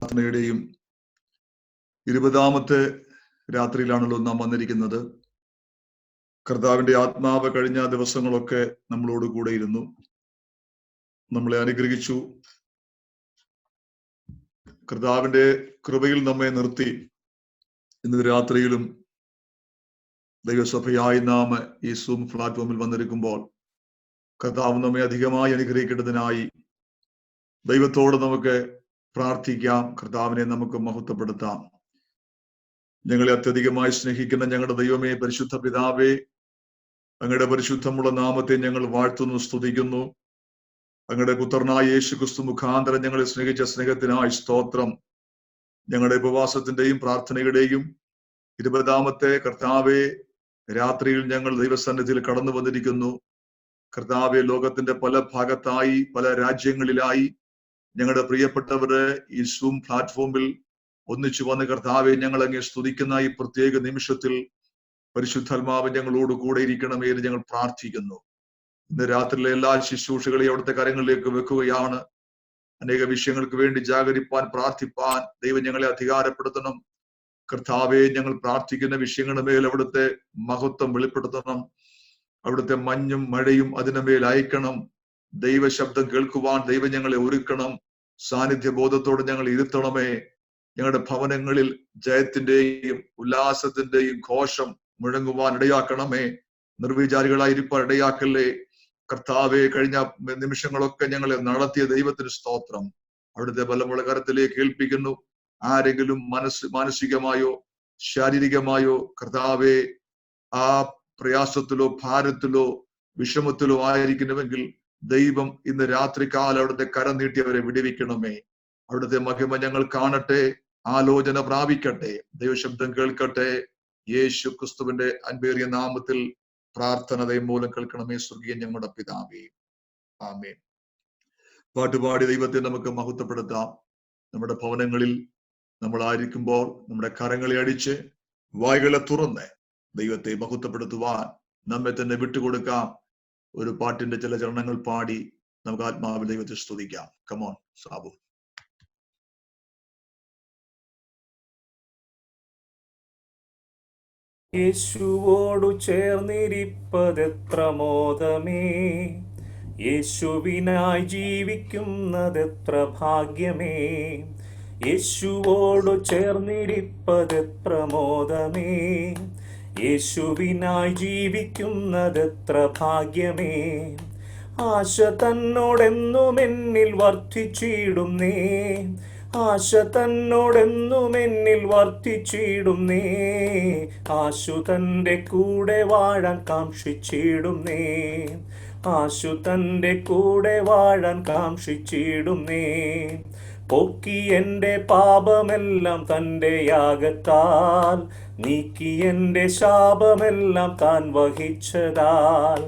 പ്രാർത്ഥനയുടെയും 20ാമത്തെ രാത്രിയിലാണല്ലോ നാം വന്നിരിക്കുന്നത്. കർത്താവിന്റെ ആത്മാവ് കഴിഞ്ഞ ദിവസങ്ങളൊക്കെ നമ്മളോട് കൂടെ ഇരുന്നു, നമ്മളെ അനുഗ്രഹിച്ചു. കർത്താവിന്റെ കൃപയിൽ നമ്മെ നിർത്തി ഇന്ന് രാത്രിയിലും ദൈവസഭയായി നാം ഈ സൂം പ്ലാറ്റ്ഫോമിൽ വന്നിരിക്കുമ്പോൾ കർത്താവ് നമ്മെ അധികമായി അനുഗ്രഹിക്കേണ്ടതിനായി ദൈവത്തോട് നമുക്ക് പ്രാർത്ഥിക്കാം. കർത്താവിനെ നമുക്ക് മഹത്വപ്പെടുത്താം. ഞങ്ങളെ അത്യധികമായി സ്നേഹിക്കുന്ന ഞങ്ങളുടെ ദൈവമേ, പരിശുദ്ധ പിതാവേ, അങ്ങയുടെ പരിശുദ്ധമുള്ള നാമത്തെ ഞങ്ങൾ വാഴ്ത്തുന്നു, സ്തുതിക്കുന്നു. അങ്ങയുടെ പുത്രനായ യേശു ക്രിസ്തു മുഖാന്തരം ഞങ്ങളെ സ്നേഹിച്ച സ്നേഹത്തിനായി സ്തോത്രം. ഞങ്ങളുടെ ഉപവാസത്തിന്റെയും പ്രാർത്ഥനയുടെയും 20ാമത്തെ കർത്താവെ രാത്രിയിൽ ഞങ്ങൾ ദൈവസന്നിധിയിൽ കടന്നു വന്നിരിക്കുന്നു. കർത്താവെ, ലോകത്തിന്റെ പല ഭാഗത്തായി, പല രാജ്യങ്ങളിലായി ഞങ്ങളുടെ പ്രിയപ്പെട്ടവര് ഈ സൂം പ്ലാറ്റ്ഫോമിൽ ഒന്നിച്ചു വന്ന് കർത്താവെ ഞങ്ങൾ അങ്ങേ സ്തുതിക്കുന്ന ഈ പ്രത്യേക നിമിഷത്തിൽ പരിശുദ്ധാത്മാവ് ഞങ്ങളോട് കൂടെ ഇരിക്കണമേ എന്ന് ഞങ്ങൾ പ്രാർത്ഥിക്കുന്നു. ഇന്ന് രാത്രിയിലെ എല്ലാ ശുശ്രൂഷകളെയും അവിടുത്തെ കരങ്ങളിലേക്ക് വെക്കുകയാണ്. അനേക വിഷയങ്ങൾക്ക് വേണ്ടി ജാഗരിപ്പാൻ, പ്രാർത്ഥിപ്പാൻ ദൈവം ഞങ്ങളെ അധികാരപ്പെടുത്തണം. കർത്താവെ, ഞങ്ങൾ പ്രാർത്ഥിക്കുന്ന വിഷയങ്ങളുടെ മേൽ അവിടുത്തെ മഹത്വം വെളിപ്പെടുത്തണം. അവിടുത്തെ മഞ്ഞും മഴയും അതിന്റെ മേൽ അയക്കണം. ദൈവ ശബ്ദം കേൾക്കുവാൻ ദൈവം ഞങ്ങളെ ഒരുക്കണം. സാന്നിധ്യ ബോധത്തോടെ ഞങ്ങൾ ഇരുത്തണമേ. ഞങ്ങളുടെ ഭവനങ്ങളിൽ ജയത്തിന്റെയും ഉല്ലാസത്തിന്റെയും ഘോഷം മുഴങ്ങുവാൻ ഇടയാക്കണമേ. നിർവിചാരികളായിരിക്കാൻ ഇടയാക്കല്ലേ. കർത്താവെ, കഴിഞ്ഞ നിമിഷങ്ങളൊക്കെ ഞങ്ങളെ നടത്തിയ ദൈവത്തിന് സ്തോത്രം. അവിടുത്തെ ബലമുള്ള കരത്തിലേക്ക് ഏൽപ്പിക്കുന്നു. ആരെങ്കിലും മാനസികമായോ ശാരീരികമായോ കർത്താവെ ആ പ്രയാസത്തിലോ ഭാരത്തിലോ വിഷമത്തിലോ ആയിരിക്കുന്നുവെങ്കിൽ ദൈവം ഇന്ന് രാത്രികാലം അവിടുത്തെ കരം നീട്ടി അവരെ വിടുവിക്കണമേ. അവിടുത്തെ മഹിമ ഞങ്ങൾ കാണട്ടെ, ആലോചന പ്രാപിക്കട്ടെ, ദൈവശബ്ദം കേൾക്കട്ടെ. യേശു ക്രിസ്തുവിന്റെ അൻപേറിയ നാമത്തിൽ പ്രാർത്ഥന ദൈവം മൂലം കേൾക്കണമേ. സ്വർഗീയ ഞങ്ങളുടെ പിതാവേ, ആമേൻ. പാട്ടുപാടി ദൈവത്തെ നമുക്ക് മഹത്വപ്പെടുത്താം. നമ്മുടെ ഭവനങ്ങളിൽ നമ്മളായിരിക്കുമ്പോൾ നമ്മുടെ കരങ്ങളെ അടിച്ച് വായ്കളെ തുറന്ന് ദൈവത്തെ മഹത്വപ്പെടുത്തുവാൻ നമ്മെ തന്നെ വിട്ടുകൊടുക്കാം. ഒരു പാട്ടിന്റെ ചില ചരണങ്ങൾ പാടി നമുക്ക് ആത്മാവിൽ ദൈവത്തെ സ്തുതിക്കാം. കമോൺ സാബു. യേശുവോടു ചേർന്നിരിപ്പതെത്ര മോദമേ, യേശുവിനായി ജീവിക്കുന്നതെത്ര ഭാഗ്യമേ. യേശുവോടു ചേർന്നിരിപ്പതെത്ര മോദമേ, യേശുവിനായി ജീവിക്കുന്നതെത്ര ഭാഗ്യമേ. ആശ തന്നോടെന്നും എന്നിൽ വർദ്ധിച്ചിടുന്നേ, ആശ തന്നോടെന്നും എന്നിൽ വർദ്ധിച്ചിടുന്നേ. ആശു തൻ്റെ കൂടെ വാഴാൻ കാംക്ഷിച്ചിടുന്നേ, ആശു തൻ്റെ കൂടെ വാഴാൻ കാംക്ഷിച്ചിടുന്നേ. പോക്കി എൻ്റെ പാപമെല്ലാം തൻ്റെ യാഗത്താൽ, നീക്കി എൻ്റെ ശാപമെല്ലാം താൻ വഹിച്ചതാൽ.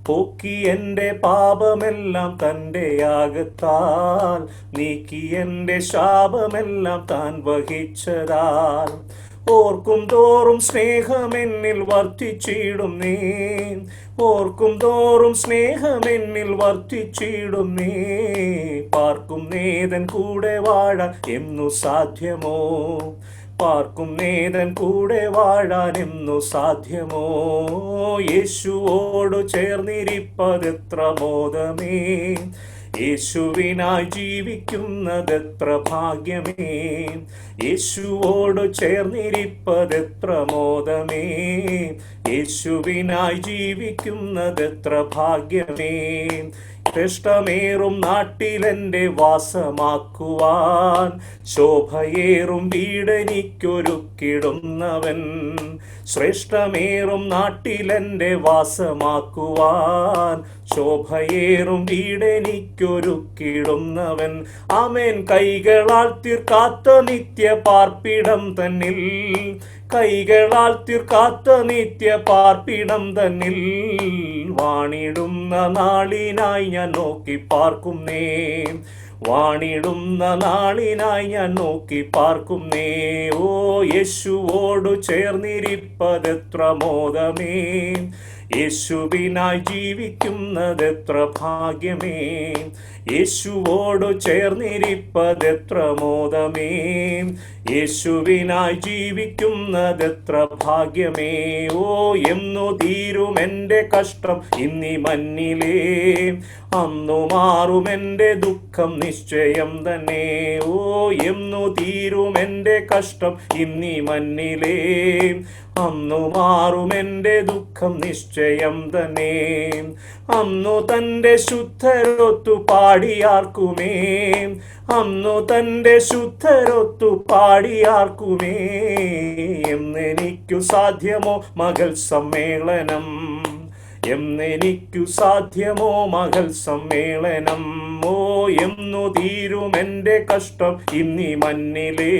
പോക്കി എൻ്റെ പാപമെല്ലാം തൻ്റെ യാഗത്താൽ, നീക്കി എൻ്റെ ശാപമെല്ലാം താൻ വഹിച്ചതാൽ. ഓർക്കും തോറും സ്നേഹമെന്നിൽ വർദ്ധിച്ചിടുന്നേ, ഓർക്കും തോറും സ്നേഹമെന്നിൽ വർദ്ധിച്ചിടുന്നേ. പാർക്കും നേതൻ കൂടെ വാഴാൻ എന്നു സാധ്യമോ, പാർക്കും നേതൻ കൂടെ വാഴാൻ എന്നു സാധ്യമോ. യേശുവോടു ചേർന്നിരിപ്പതെത്ര മോദമേ, യേശുവിനായി ജീവിക്കുന്നതെത്ര ഭാഗ്യമേ. യേശുവോടു ചേർന്നിരിപ്പതെത്ര മോദമേ, യേശുവിനായി ജീവിക്കുന്നതെത്ര ഭാഗ്യമേ. ശ്രേഷ്ഠമേറും നാട്ടിലെൻ്റെ വാസമാക്കുവാൻ, ശോഭയേറും വീടെനിക്കൊരുക്കിടുന്നവൻ. ശ്രേഷ്ഠമേറും നാട്ടിലെൻ്റെ വാസമാക്കുവാൻ, ശോഭയേറും വീടെനിക്കൊരുക്കിടുന്നവൻ. ആമേൻ. കൈകളാൽ തീർക്കാത്ത നിത്യ പാർപ്പിടം തന്നിൽ, കൈകളാൽ തീർക്കാത്ത നിത്യ പാർപ്പിടം തന്നിൽ, വാണിടുന്ന നാളിനായി ഞാൻ നോക്കി പാർക്കുന്നേ, വാണിടുന്ന നാളിനായി ഞാൻ നോക്കി പാർക്കുന്നേ. ഓ യേശുവോടു ചേർന്നിരിപ്പതെത്ര മോദമേ, യേശുവിനായി ജീവിക്കുന്നതെത്ര ഭാഗ്യമേ, യേശുവോടു ചേർന്നിരിപ്പതെത്ര മോദമേ, യേശുവിനായി ജീവിക്കുന്നതെത്ര ഭാഗ്യമേ. ഓ എന്നു തീരും എൻ്റെ കഷ്ടം ഇന്നീ മണ്ണിലേ, അന്നു മാറും എൻ്റെ ദുഃഖം നിശ്ചയം തന്നെ. ഓ എന്നു തീരും എൻ്റെ കഷ്ടം ഇന്നീ മണ്ണിലേ, അന്നു മാറും എൻ്റെ ദുഃഖം നിശ്ചയം തന്നെ. അന്നു തൻ്റെ ശുദ്ധരൊത്തു പാടിയാർക്കുമേ, അന്നു തൻ്റെ ശുദ്ധരൊത്തു പാടിയാർക്കുമേ, എന്നെനിക്കു സാധ്യമോ മകൾ സമ്മേളനം, എന്നെനിക്കു സാധ്യമോ മകൾ സമ്മേളനം. ഓ എന്നു തീരും എൻ്റെ കഷ്ടം ഇന്നീ മണ്ണിലേ,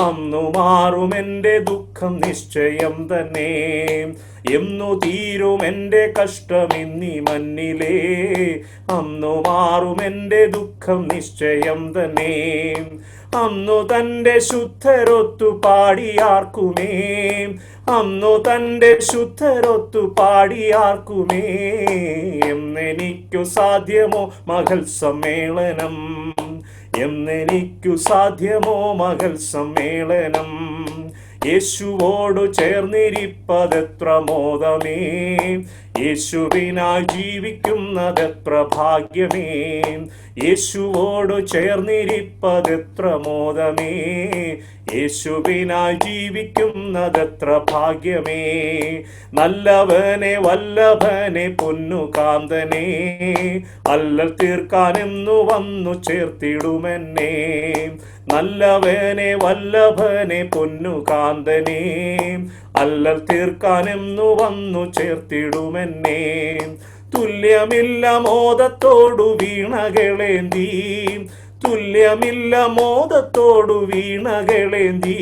അന്നു മാറും എൻ്റെ ദുഃഖം നിശ്ചയം തന്നെ. എന്നു തീരും എൻ്റെ കഷ്ടം ഇന്നീ മണ്ണിലേ, അന്നു മാറും എൻ്റെ ദുഃഖം നിശ്ചയം തന്നെ. അന്നു തൻ്റെ ശുദ്ധരൊത്തു പാടിയാർക്കുമേ, അന്നു തൻ്റെ ശുദ്ധരൊത്തു പാടിയാർക്കുമേ, എന്നെനിക്കു സാധ്യമോ മകൾ സമ്മേളനം, എന്നെനിക്കു സാധ്യമോ മകൾ സമ്മേളനം. യേശുവോടു ചേർന്നിരിപ്പതെത്ര മോദമേ, യേശുവിനായി ജീവിക്കുന്നതെത്ര ഭാഗ്യമേ, യേശുവോടു ചേർന്നിരിപ്പതെത്ര മോദമേ, യേശുവിനായി ജീവിക്കുന്നതെത്ര ഭാഗ്യമേ. നല്ലവനെ വല്ലഭനെ പൊന്നുകാന്തനെ, അല്ലൽ തീർക്കാനെന്നു വന്നു ചേർത്തിടുമെന്നെ. നല്ലവനെ വല്ലഭനെ പൊന്നുകാന്തനെ, അല്ലൽ തീർക്കാനെന്നു വന്നു ചേർത്തിടുമെന്നെ. തുല്യമില്ല മോദത്തോടു വീണകളേന്തി, തുല്യമില്ല മോദത്തോടു വീണകളേന്തി,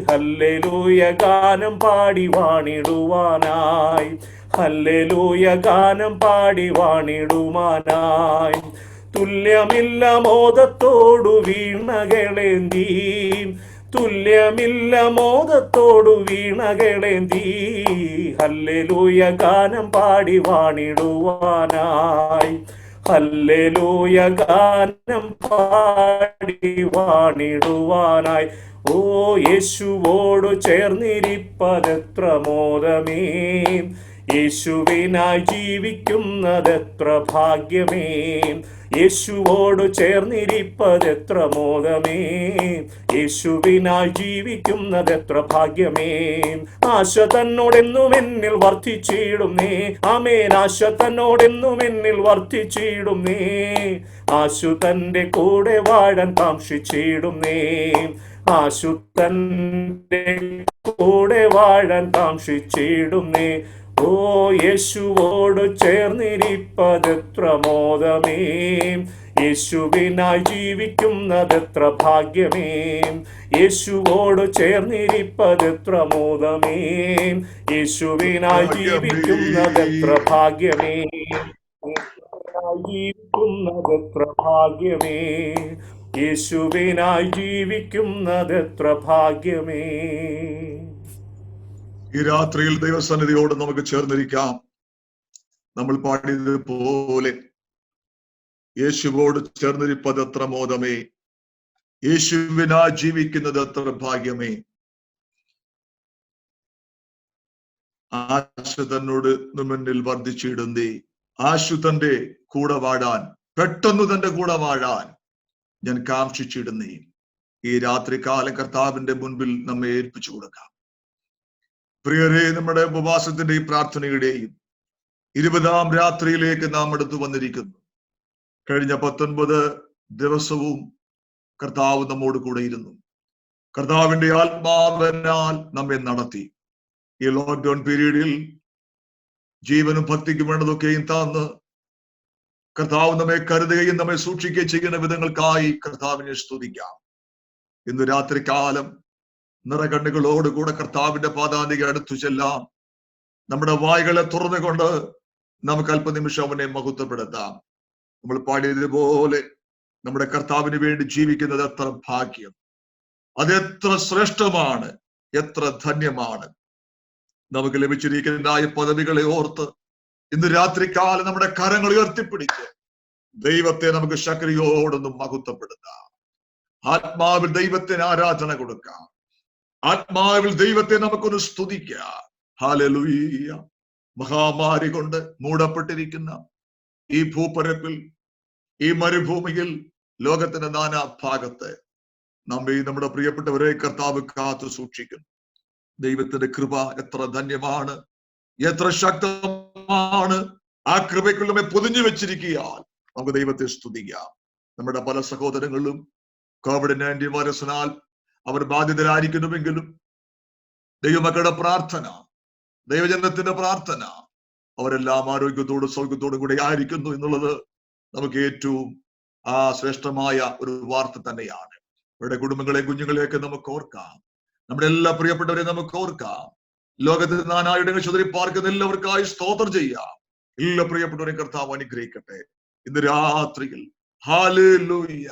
ഹല്ലേലൂയ ഗാനം പാടി വാണിടുവാനായി, ഹല്ലേലൂയ ഗാനം പാടി വാണിടുവാനായി. തുല്യമില്ല മോദത്തോടു വീണകളേന്തി, തുല്യമില്ല മോദത്തോടു വീണകളേന്തി, ഹല്ലേലൂയ ഗാനം പാടി വാണിടുവാനായി, ഹല്ലേലൂയ ഗാനം പാടി വാണിടുവാനായി. ഓ യേശുവോടു ചേർന്നിരിപ്പതെത്ര മോദമേ, യേശുവിനായി ജീവിക്കുന്നതെത്ര ഭാഗ്യമേ, യേശുവോടു ചേർന്നിരിപ്പതെത്ര മോദമേ, യേശുവിനായി ജീവിക്കുന്നതെത്ര ഭാഗ്യമേ. ആശ തന്നോടെന്നും എന്നിൽ വർദ്ധിച്ചിടുന്നേ, ആമേൻ. ആശ തന്നോടെന്നും എന്നിൽ വർദ്ധിച്ചിടുന്നേ, ആശു തന്റെ കൂടെ വാഴാൻ കാംക്ഷിച്ചിടുന്നേ, ആശു തന്റെ കൂടെ വാഴാൻ കാംക്ഷിച്ചിടുന്നേ. ഓ യേശുവോടു ചേർന്നിരിപ്പതെത്ര മോദമേ, യേശുവിനായി ജീവിക്കുന്നതെത്ര ഭാഗ്യമേ, യേശുവോടു ചേർന്നിരിപ്പതെത്ര മോദമേ, യേശുവിനായി ജീവിക്കുന്നതെത്ര ഭാഗ്യമേ, ജീവിക്കുന്നതെത്ര ഭാഗ്യമേ, യേശുവിനായി ജീവിക്കുന്നതെത്ര ഭാഗ്യമേ. ഈ രാത്രിയിൽ ദൈവസന്നിധിയോട് നമുക്ക് ചേർന്നിരിക്കാം. നമ്മൾ പാടിയതുപോലെ യേശുവോട് ചേർന്നിരിപ്പതെത്ര മോദമേ, യേശുവിനാ ജീവിക്കുന്നത് എത്ര ഭാഗ്യമേ. ആശ തന്നോട് മുന്നിൽ വർദ്ധിച്ചിടുന്നേ, ആശു തന്റെ കൂടെ വാഴാൻ, പെട്ടെന്ന് തന്റെ കൂടെ വാഴാൻ ഞാൻ കാംക്ഷിച്ചിടുന്നേ. ഈ രാത്രി കാലം കർത്താവിന്റെ മുൻപിൽ നമ്മെ ഏൽപ്പിച്ചു കൊടുക്കാം. പ്രിയരെ, നമ്മുടെ ഉപവാസത്തിന്റെ ഈ പ്രാർത്ഥനയുടെയും 20ാം രാത്രിയിലേക്ക് നാം അടുത്തു വന്നിരിക്കുന്നു. കഴിഞ്ഞ 19 ദിവസവും കർത്താവ് നമ്മോട് കൂടെ ഇരുന്നു. കർത്താവിന്റെ ആത്മാവിനാൽ നമ്മെ നടത്തി. ഈ ലോക്ക്ഡൌൺ പീരീഡിൽ ജീവനും ഭക്തിക്കും വേണ്ടതൊക്കെയും തന്ന് കർത്താവ് നമ്മെ കരുതുകയും നമ്മെ സൂക്ഷിക്കുകയും ചെയ്യുന്ന വിധങ്ങൾക്കായി കർത്താവിനെ സ്തുതിക്കാം. ഇന്ന് രാത്രി കാലം നിറകണ്ണുകളോടുകൂടെ കർത്താവിന്റെ പാദാന്തിക അടുത്തു ചെല്ലാം. നമ്മുടെ വായ്കളെ തുറന്നുകൊണ്ട് നമുക്ക് അല്പനിമിഷം അവനെ മഹത്വപ്പെടുത്താം. നമ്മൾ പാടിയതുപോലെ നമ്മുടെ കർത്താവിന് വേണ്ടി ജീവിക്കുന്നത് എത്ര ഭാഗ്യം, അതെത്ര ശ്രേഷ്ഠമാണ്, എത്ര ധന്യമാണ്. നമുക്ക് ലഭിച്ചിരിക്കുന്ന ഈ പദവികളെ ഓർത്ത് ഇന്ന് രാത്രികാലം നമ്മുടെ കരങ്ങൾ ഉയർത്തിപ്പിടിച്ച് ദൈവത്തെ നമുക്ക് ശക്തിയോടൊന്നും മഹത്വപ്പെടുത്താം. ആത്മാവിൽ ദൈവത്തിന് ആരാധന കൊടുക്കാം. ആത്മാവിൽ ദൈവത്തെ നമുക്കൊന്ന് സ്തുതിക്കാം. ഹല്ലേലൂയ. മഹാമാരി കൊണ്ട് മൂടപ്പെട്ടിരിക്കുന്ന ഈ ഭൂപരപ്പിൽ, ഈ മരുഭൂമിയിൽ, ലോകത്തിന്റെ നാനാ ഭാഗത്ത് നമ്മെ നമ്മുടെ പ്രിയപ്പെട്ടവരെ കർത്താവ് കാത്തു സൂക്ഷിക്കുന്നു. ദൈവത്തിന്റെ കൃപ എത്ര ധന്യമാണ്, എത്ര ശക്തമാണ്. ആ കൃപയ്ക്കുള്ള നമ്മെ പൊതിഞ്ഞു വെച്ചിരിക്കുകയാൽ നമുക്ക് ദൈവത്തെ സ്തുതിക്കാം. നമ്മുടെ പല സഹോദരങ്ങളും COVID-19 വൈറസിനാൽ അവർ ബാധിതരായിരിക്കുന്നുവെങ്കിലും ദൈവമക്കളുടെ പ്രാർത്ഥന, ദൈവജനത്തിന്റെ പ്രാർത്ഥന, അവരെല്ലാം ആരോഗ്യത്തോടും സൗഖ്യത്തോടും കൂടെ ആയിരിക്കുന്നു എന്നുള്ളത് നമുക്ക് ഏറ്റവും ശ്രേഷ്ഠമായ ഒരു വാർത്ത തന്നെയാണ്. അവരുടെ കുടുംബങ്ങളെ, കുഞ്ഞുങ്ങളെയൊക്കെ നമുക്ക് ഓർക്കാം. നമ്മുടെ എല്ലാ പ്രിയപ്പെട്ടവരെ നമുക്ക് ഓർക്കാം. ലോകത്തിൽ നാനായിടങ്ങൾ ചുതറി പാർക്കുന്ന എല്ലാവർക്കായി സ്തോത്രം ചെയ്യാം. എല്ലാ പ്രിയപ്പെട്ടവരെയും കർത്താവ് അനുഗ്രഹിക്കട്ടെ. ഇന്ന് രാത്രിയിൽ ഹല്ലേലൂയ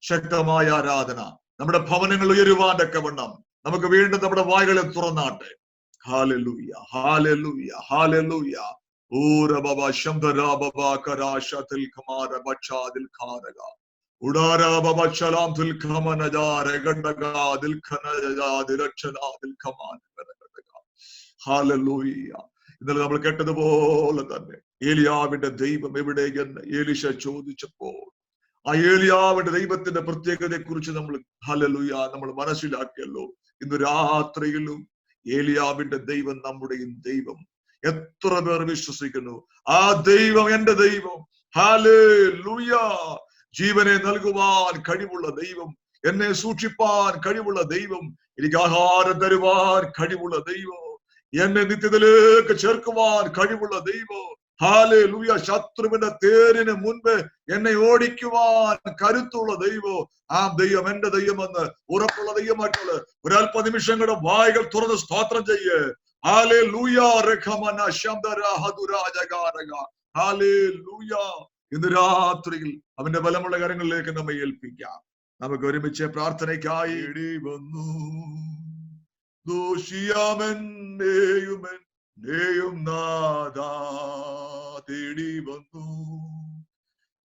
ശക്തമായ ആരാധന നമ്മുടെ ഭവനങ്ങൾ ഉയരുവാൻ തക്കവണ്ണം നമുക്ക് വീണ്ടും നമ്മുടെ വായ്കളെ തുറന്നാട്ടെ. Hallelujah, hallelujah, hallelujah. ഊര ബബ ശംദരാ ബബ കരാശതിൽ ഖമാര ബച്ചാദിൽ ഖാരഗ ഉഡാര ബബ ശലാം ദിൽ ഖമനജാര ഗണ്ടഗ ദിൽ ഖനജാ ദിരക്ഷനാ ദിൽ ഖമാന ഗണ്ടഗ. ഹല്ലേലൂയ. ഇന്നലെ നമ്മൾ കേട്ടതുപോലെ തന്നെ ഏലിയാവിന്റെ ദൈവം എവിടെയെന്ന് എലീശ ചോദിച്ചപ്പോൾ ആ ഏലിയാവിന്റെ ദൈവത്തിന്റെ പ്രത്യേകതയെ കുറിച്ച് നമ്മൾ ഹല്ലേലൂയ നമ്മൾ മനസ്സിലാക്കിയല്ലോ. ഇന്ന് രാത്രിയിലും ഏലിയാവിന്റെ ദൈവം നമ്മുടെയും ദൈവം. എത്ര പേർ വിശ്വസിക്കുന്നു ആ ദൈവം എന്റെ ദൈവം? ഹല്ലേലൂയ. ജീവനെ നൽകുവാൻ കഴിവുള്ള ദൈവം, എന്നെ സൂക്ഷിപ്പാൻ കഴിവുള്ള ദൈവം, എനിക്ക് ആഹാരം തരുവാൻ കഴിവുള്ള ദൈവം, എന്നെ നിത്യത്തിലേക്ക് ചേർക്കുവാൻ കഴിവുള്ള ദൈവം. ഹല്ലേലൂയ. ശത്രുവിന്റെ തേരിന് മുൻപ് എന്നെ ഓടിക്കുവാൻ കരുത്തുള്ള ദൈവം. ആ ദൈവം എന്റെ ദൈവമെന്ന് ഉറപ്പുള്ള ദൈവമായിട്ടുള്ള ഒരല്പ നിമിഷങ്ങളുടെ വായ്കൾ തുറന്ന് സ്തോത്രം ചെയ്യേ. ഹല്ലേലൂയ. റഖമന ശംദര ഹദുരാജഗാരഗ. ഹല്ലേലൂയ. ഇന്ന് രാത്രിയിൽ അവന്റെ ബലമുള്ള കരങ്ങളിലേക്ക് നമ്മെ ഏൽപ്പിക്കാം. നമുക്ക് ഒരുമിച്ച് പ്രാർത്ഥനയ്ക്കായി വന്നു. ദോഷിയാമെന്നെയും നാഥാ തേടി വന്നു.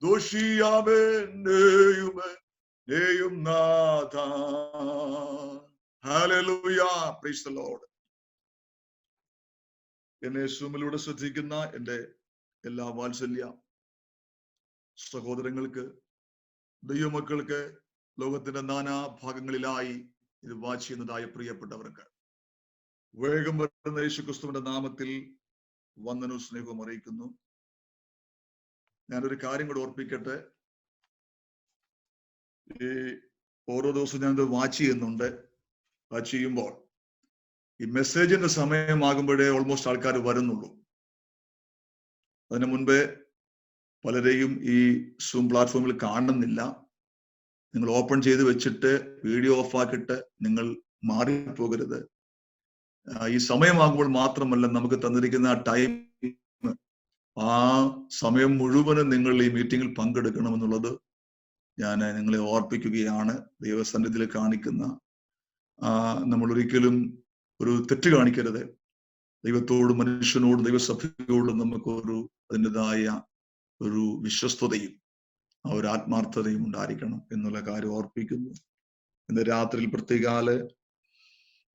ദോഷിയാമെന്നെയും നാഥാ. ഹല്ലേലൂയ. Praise the Lord. എന്നെ സൂമിലൂടെ ശ്രദ്ധിക്കുന്ന എൻ്റെ എല്ലാ വാത്സല്യ സഹോദരങ്ങൾക്ക്, ദൈവമക്കൾക്ക്, ലോകത്തിന്റെ നാനാ ഭാഗങ്ങളിലായി ഇത് വാച്ച് ചെയ്യുന്നതായ പ്രിയപ്പെട്ടവർക്ക് വേഗം വരുന്ന യേശുക്രിസ്തുവിന്റെ നാമത്തിൽ വന്ദനവും സ്നേഹവും അറിയിക്കുന്നു. ഞാനൊരു കാര്യം കൂടെ ഓർപ്പിക്കട്ടെ. ഈ ഓരോ ദിവസവും ഞാനിത് വാച്ച് ചെയ്യുന്നുണ്ട്. വാച്ച് ചെയ്യുമ്പോൾ ഈ മെസ്സേജിന്റെ സമയമാകുമ്പോഴേ ഓൾമോസ്റ്റ് ആൾക്കാർ വരുന്നുള്ളൂ. അതിനു മുൻപേ പലരെയും ഈ സൂം പ്ലാറ്റ്ഫോമിൽ കാണുന്നില്ല. നിങ്ങൾ ഓപ്പൺ ചെയ്ത് വെച്ചിട്ട് വീഡിയോ ഓഫ് ആക്കിയിട്ട് നിങ്ങൾ മാറിപ്പോകരുത്. ഈ സമയമാകുമ്പോൾ മാത്രമല്ല, നമുക്ക് തന്നിരിക്കുന്ന ടൈം, ആ സമയം മുഴുവനും നിങ്ങൾ ഈ മീറ്റിംഗിൽ പങ്കെടുക്കണമെന്നുള്ളത് ഞാൻ നിങ്ങളെ ഓർപ്പിക്കുകയാണ്. ദൈവസന്നിധിയിൽ കാണിക്കുന്ന നമ്മൾ ഒരിക്കലും ഒരു തെറ്റ് കാണിക്കരുത്. ദൈവത്തോടും മനുഷ്യനോടും ദൈവസഭയോടും നമുക്കൊരു അതിൻ്റെതായ ഒരു വിശ്വസ്തതയും ആ ഒരു ആത്മാർത്ഥതയും ഉണ്ടായിരിക്കണം എന്നുള്ള കാര്യം ഓർപ്പിക്കുന്നു. ഇന്ന് രാത്രിയിൽ പ്രത്യേകാല്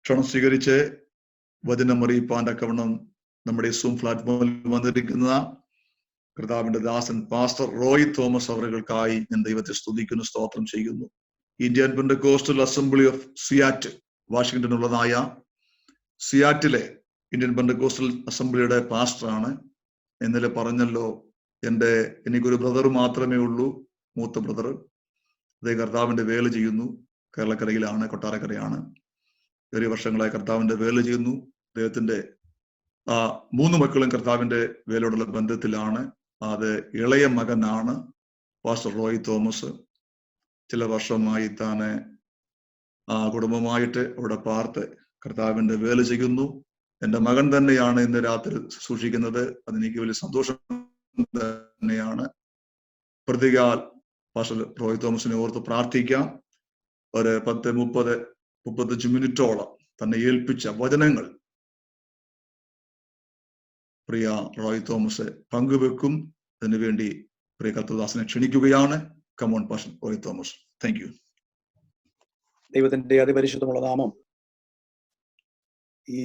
ക്ഷണം സ്വീകരിച്ച് വചനം അറിയിപ്പാൻ തക്കവണ്ണം നമ്മുടെ സൂം പ്ലാറ്റ്ഫോമിൽ വന്നിരിക്കുന്ന കർത്താവിന്റെ ദാസൻ പാസ്റ്റർ റോയ് തോമസ് അവറുകൾക്കായി ഞാൻ ദൈവത്തെ സ്തുതിക്കുന്നു, സ്തോത്രം ചെയ്യുന്നു. Indian Pentecostal assembly of Seattle, വാഷിംഗ്ടണിലുള്ളതായ സിയാറ്റിലെ ഇന്ത്യൻ പെന്തക്കോസ്റ്റൽ അസംബ്ലിയുടെ പാസ്റ്ററാണ്. ഇന്നലെ പറഞ്ഞല്ലോ, എനിക്കൊരു ബ്രദർ മാത്രമേ ഉള്ളൂ, മൂത്ത ബ്രദർ. അദ്ദേഹം കർത്താവിന്റെ വേല ചെയ്യുന്നു. കേരളക്കരയിലാണ്, കൊട്ടാരക്കരയാണ്. ഏറെ വർഷങ്ങളായി കർത്താവിന്റെ വേല ചെയ്യുന്നു. അദ്ദേഹത്തിന്റെ 3 മക്കളും കർത്താവിന്റെ വേലയോടുള്ള ബന്ധത്തിലാണ്. അത് ഇളയ മകനാണ് പാസ്റ്റർ റോയ് തോമസ്. ചില വർഷമായി താന് കുടുംബമായിട്ട് അവിടെ പാർത്ത് കർത്താവിന്റെ വേല ചെയ്യുന്നു. എൻ്റെ മകൻ തന്നെയാണ് ഇന്ന് രാത്രി സൂക്ഷിക്കുന്നത്. അതെനിക്ക് വലിയ സന്തോഷം തന്നെയാണ്. പ്രതികാൽ പാസ്റ്റർ റോയ് തോമസിനെ ഓർത്ത് പ്രാർത്ഥിക്കാം. ഒരു 10-35 മിനിറ്റോളം തന്നെ ഏൽപ്പിച്ച വചനങ്ങൾ പ്രിയ റോയ് തോമസ് പങ്കുവെക്കും. അതിനുവേണ്ടി പ്രിയ കർത്തൃദാസനെ ക്ഷണിക്കുകയാണ്. Come on pastor Roy Thomas. Thank you. ദൈവത്തിന്റെ അതിപരിശുദ്ധമുള്ള നാമം ഈ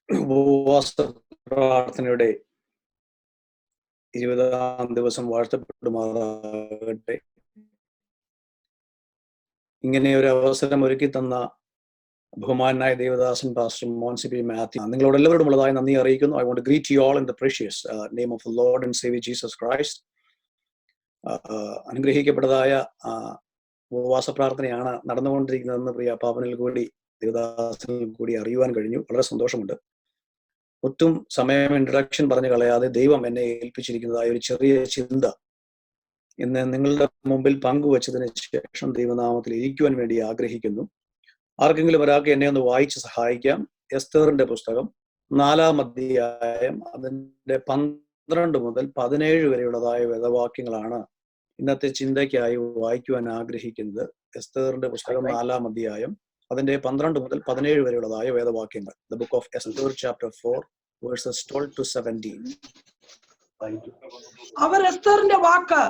ഉപവാസ പ്രാർത്ഥനയുടെ 20-ാം ദിവസം വാഴ്ത്തപ്പെടുമാറാകട്ടെ. ഇങ്ങനെ ഒരു അവസരം ഒരുക്കി തന്ന ബഹുമാനായ ദേവദാസൻ പാസ്റ്റർ മോൻസി പി മാത്യു, നിങ്ങളോട് എല്ലാവരോടുമുള്ളതായ നന്ദി അറിയിക്കുന്നു. I want to greet you all in the precious name of the Lord and saviour Jesus Christ. അനുഗ്രഹിക്കപ്പെട്ടതായ ഉപവാസ പ്രാർത്ഥനയാണ് നടന്നുകൊണ്ടിരിക്കുന്നതെന്ന് പ്രിയ പാപ്പനിൽ കൂടി ദേവദാസനിൽ കൂടി അറിയുവാൻ കഴിഞ്ഞു. വളരെ സന്തോഷമുണ്ട്. ഒട്ടും സമയം ഇൻട്രഡക്ഷൻ പറഞ്ഞു കളയാതെ ദൈവം എന്നെ ഏൽപ്പിച്ചിരിക്കുന്നതായ ഒരു ചെറിയ ചിന്ത ഇന്ന് നിങ്ങളുടെ മുമ്പിൽ പങ്കുവച്ചതിന് ശേഷം ദൈവനാമത്തിൽ ഇരിക്കുവാൻ വേണ്ടി ആഗ്രഹിക്കുന്നു. ആർക്കെങ്കിലും ഒരാൾക്ക് എന്നെ ഒന്ന് വായിച്ച് സഹായിക്കാം. എസ്തേറിന്റെ പുസ്തകം 4-ാം അധ്യായം അതിന്റെ 12 മുതൽ 17 വരെയുള്ളതായ വേദവാക്യങ്ങളാണ് ഇന്നത്തെ ചിന്തയ്ക്കായി വായിക്കുവാൻ ആഗ്രഹിക്കുന്നത്. എസ്തേറിന്റെ പുസ്തകം 4-ാം അധ്യായം അതിന്റെ 12 മുതൽ 17 വരെയുള്ളതായ വേദവാക്യങ്ങൾ. The book of Esther chapter 4 verses 12 to 17. അവർ എസ്തേറിന്റെ വാക്ക്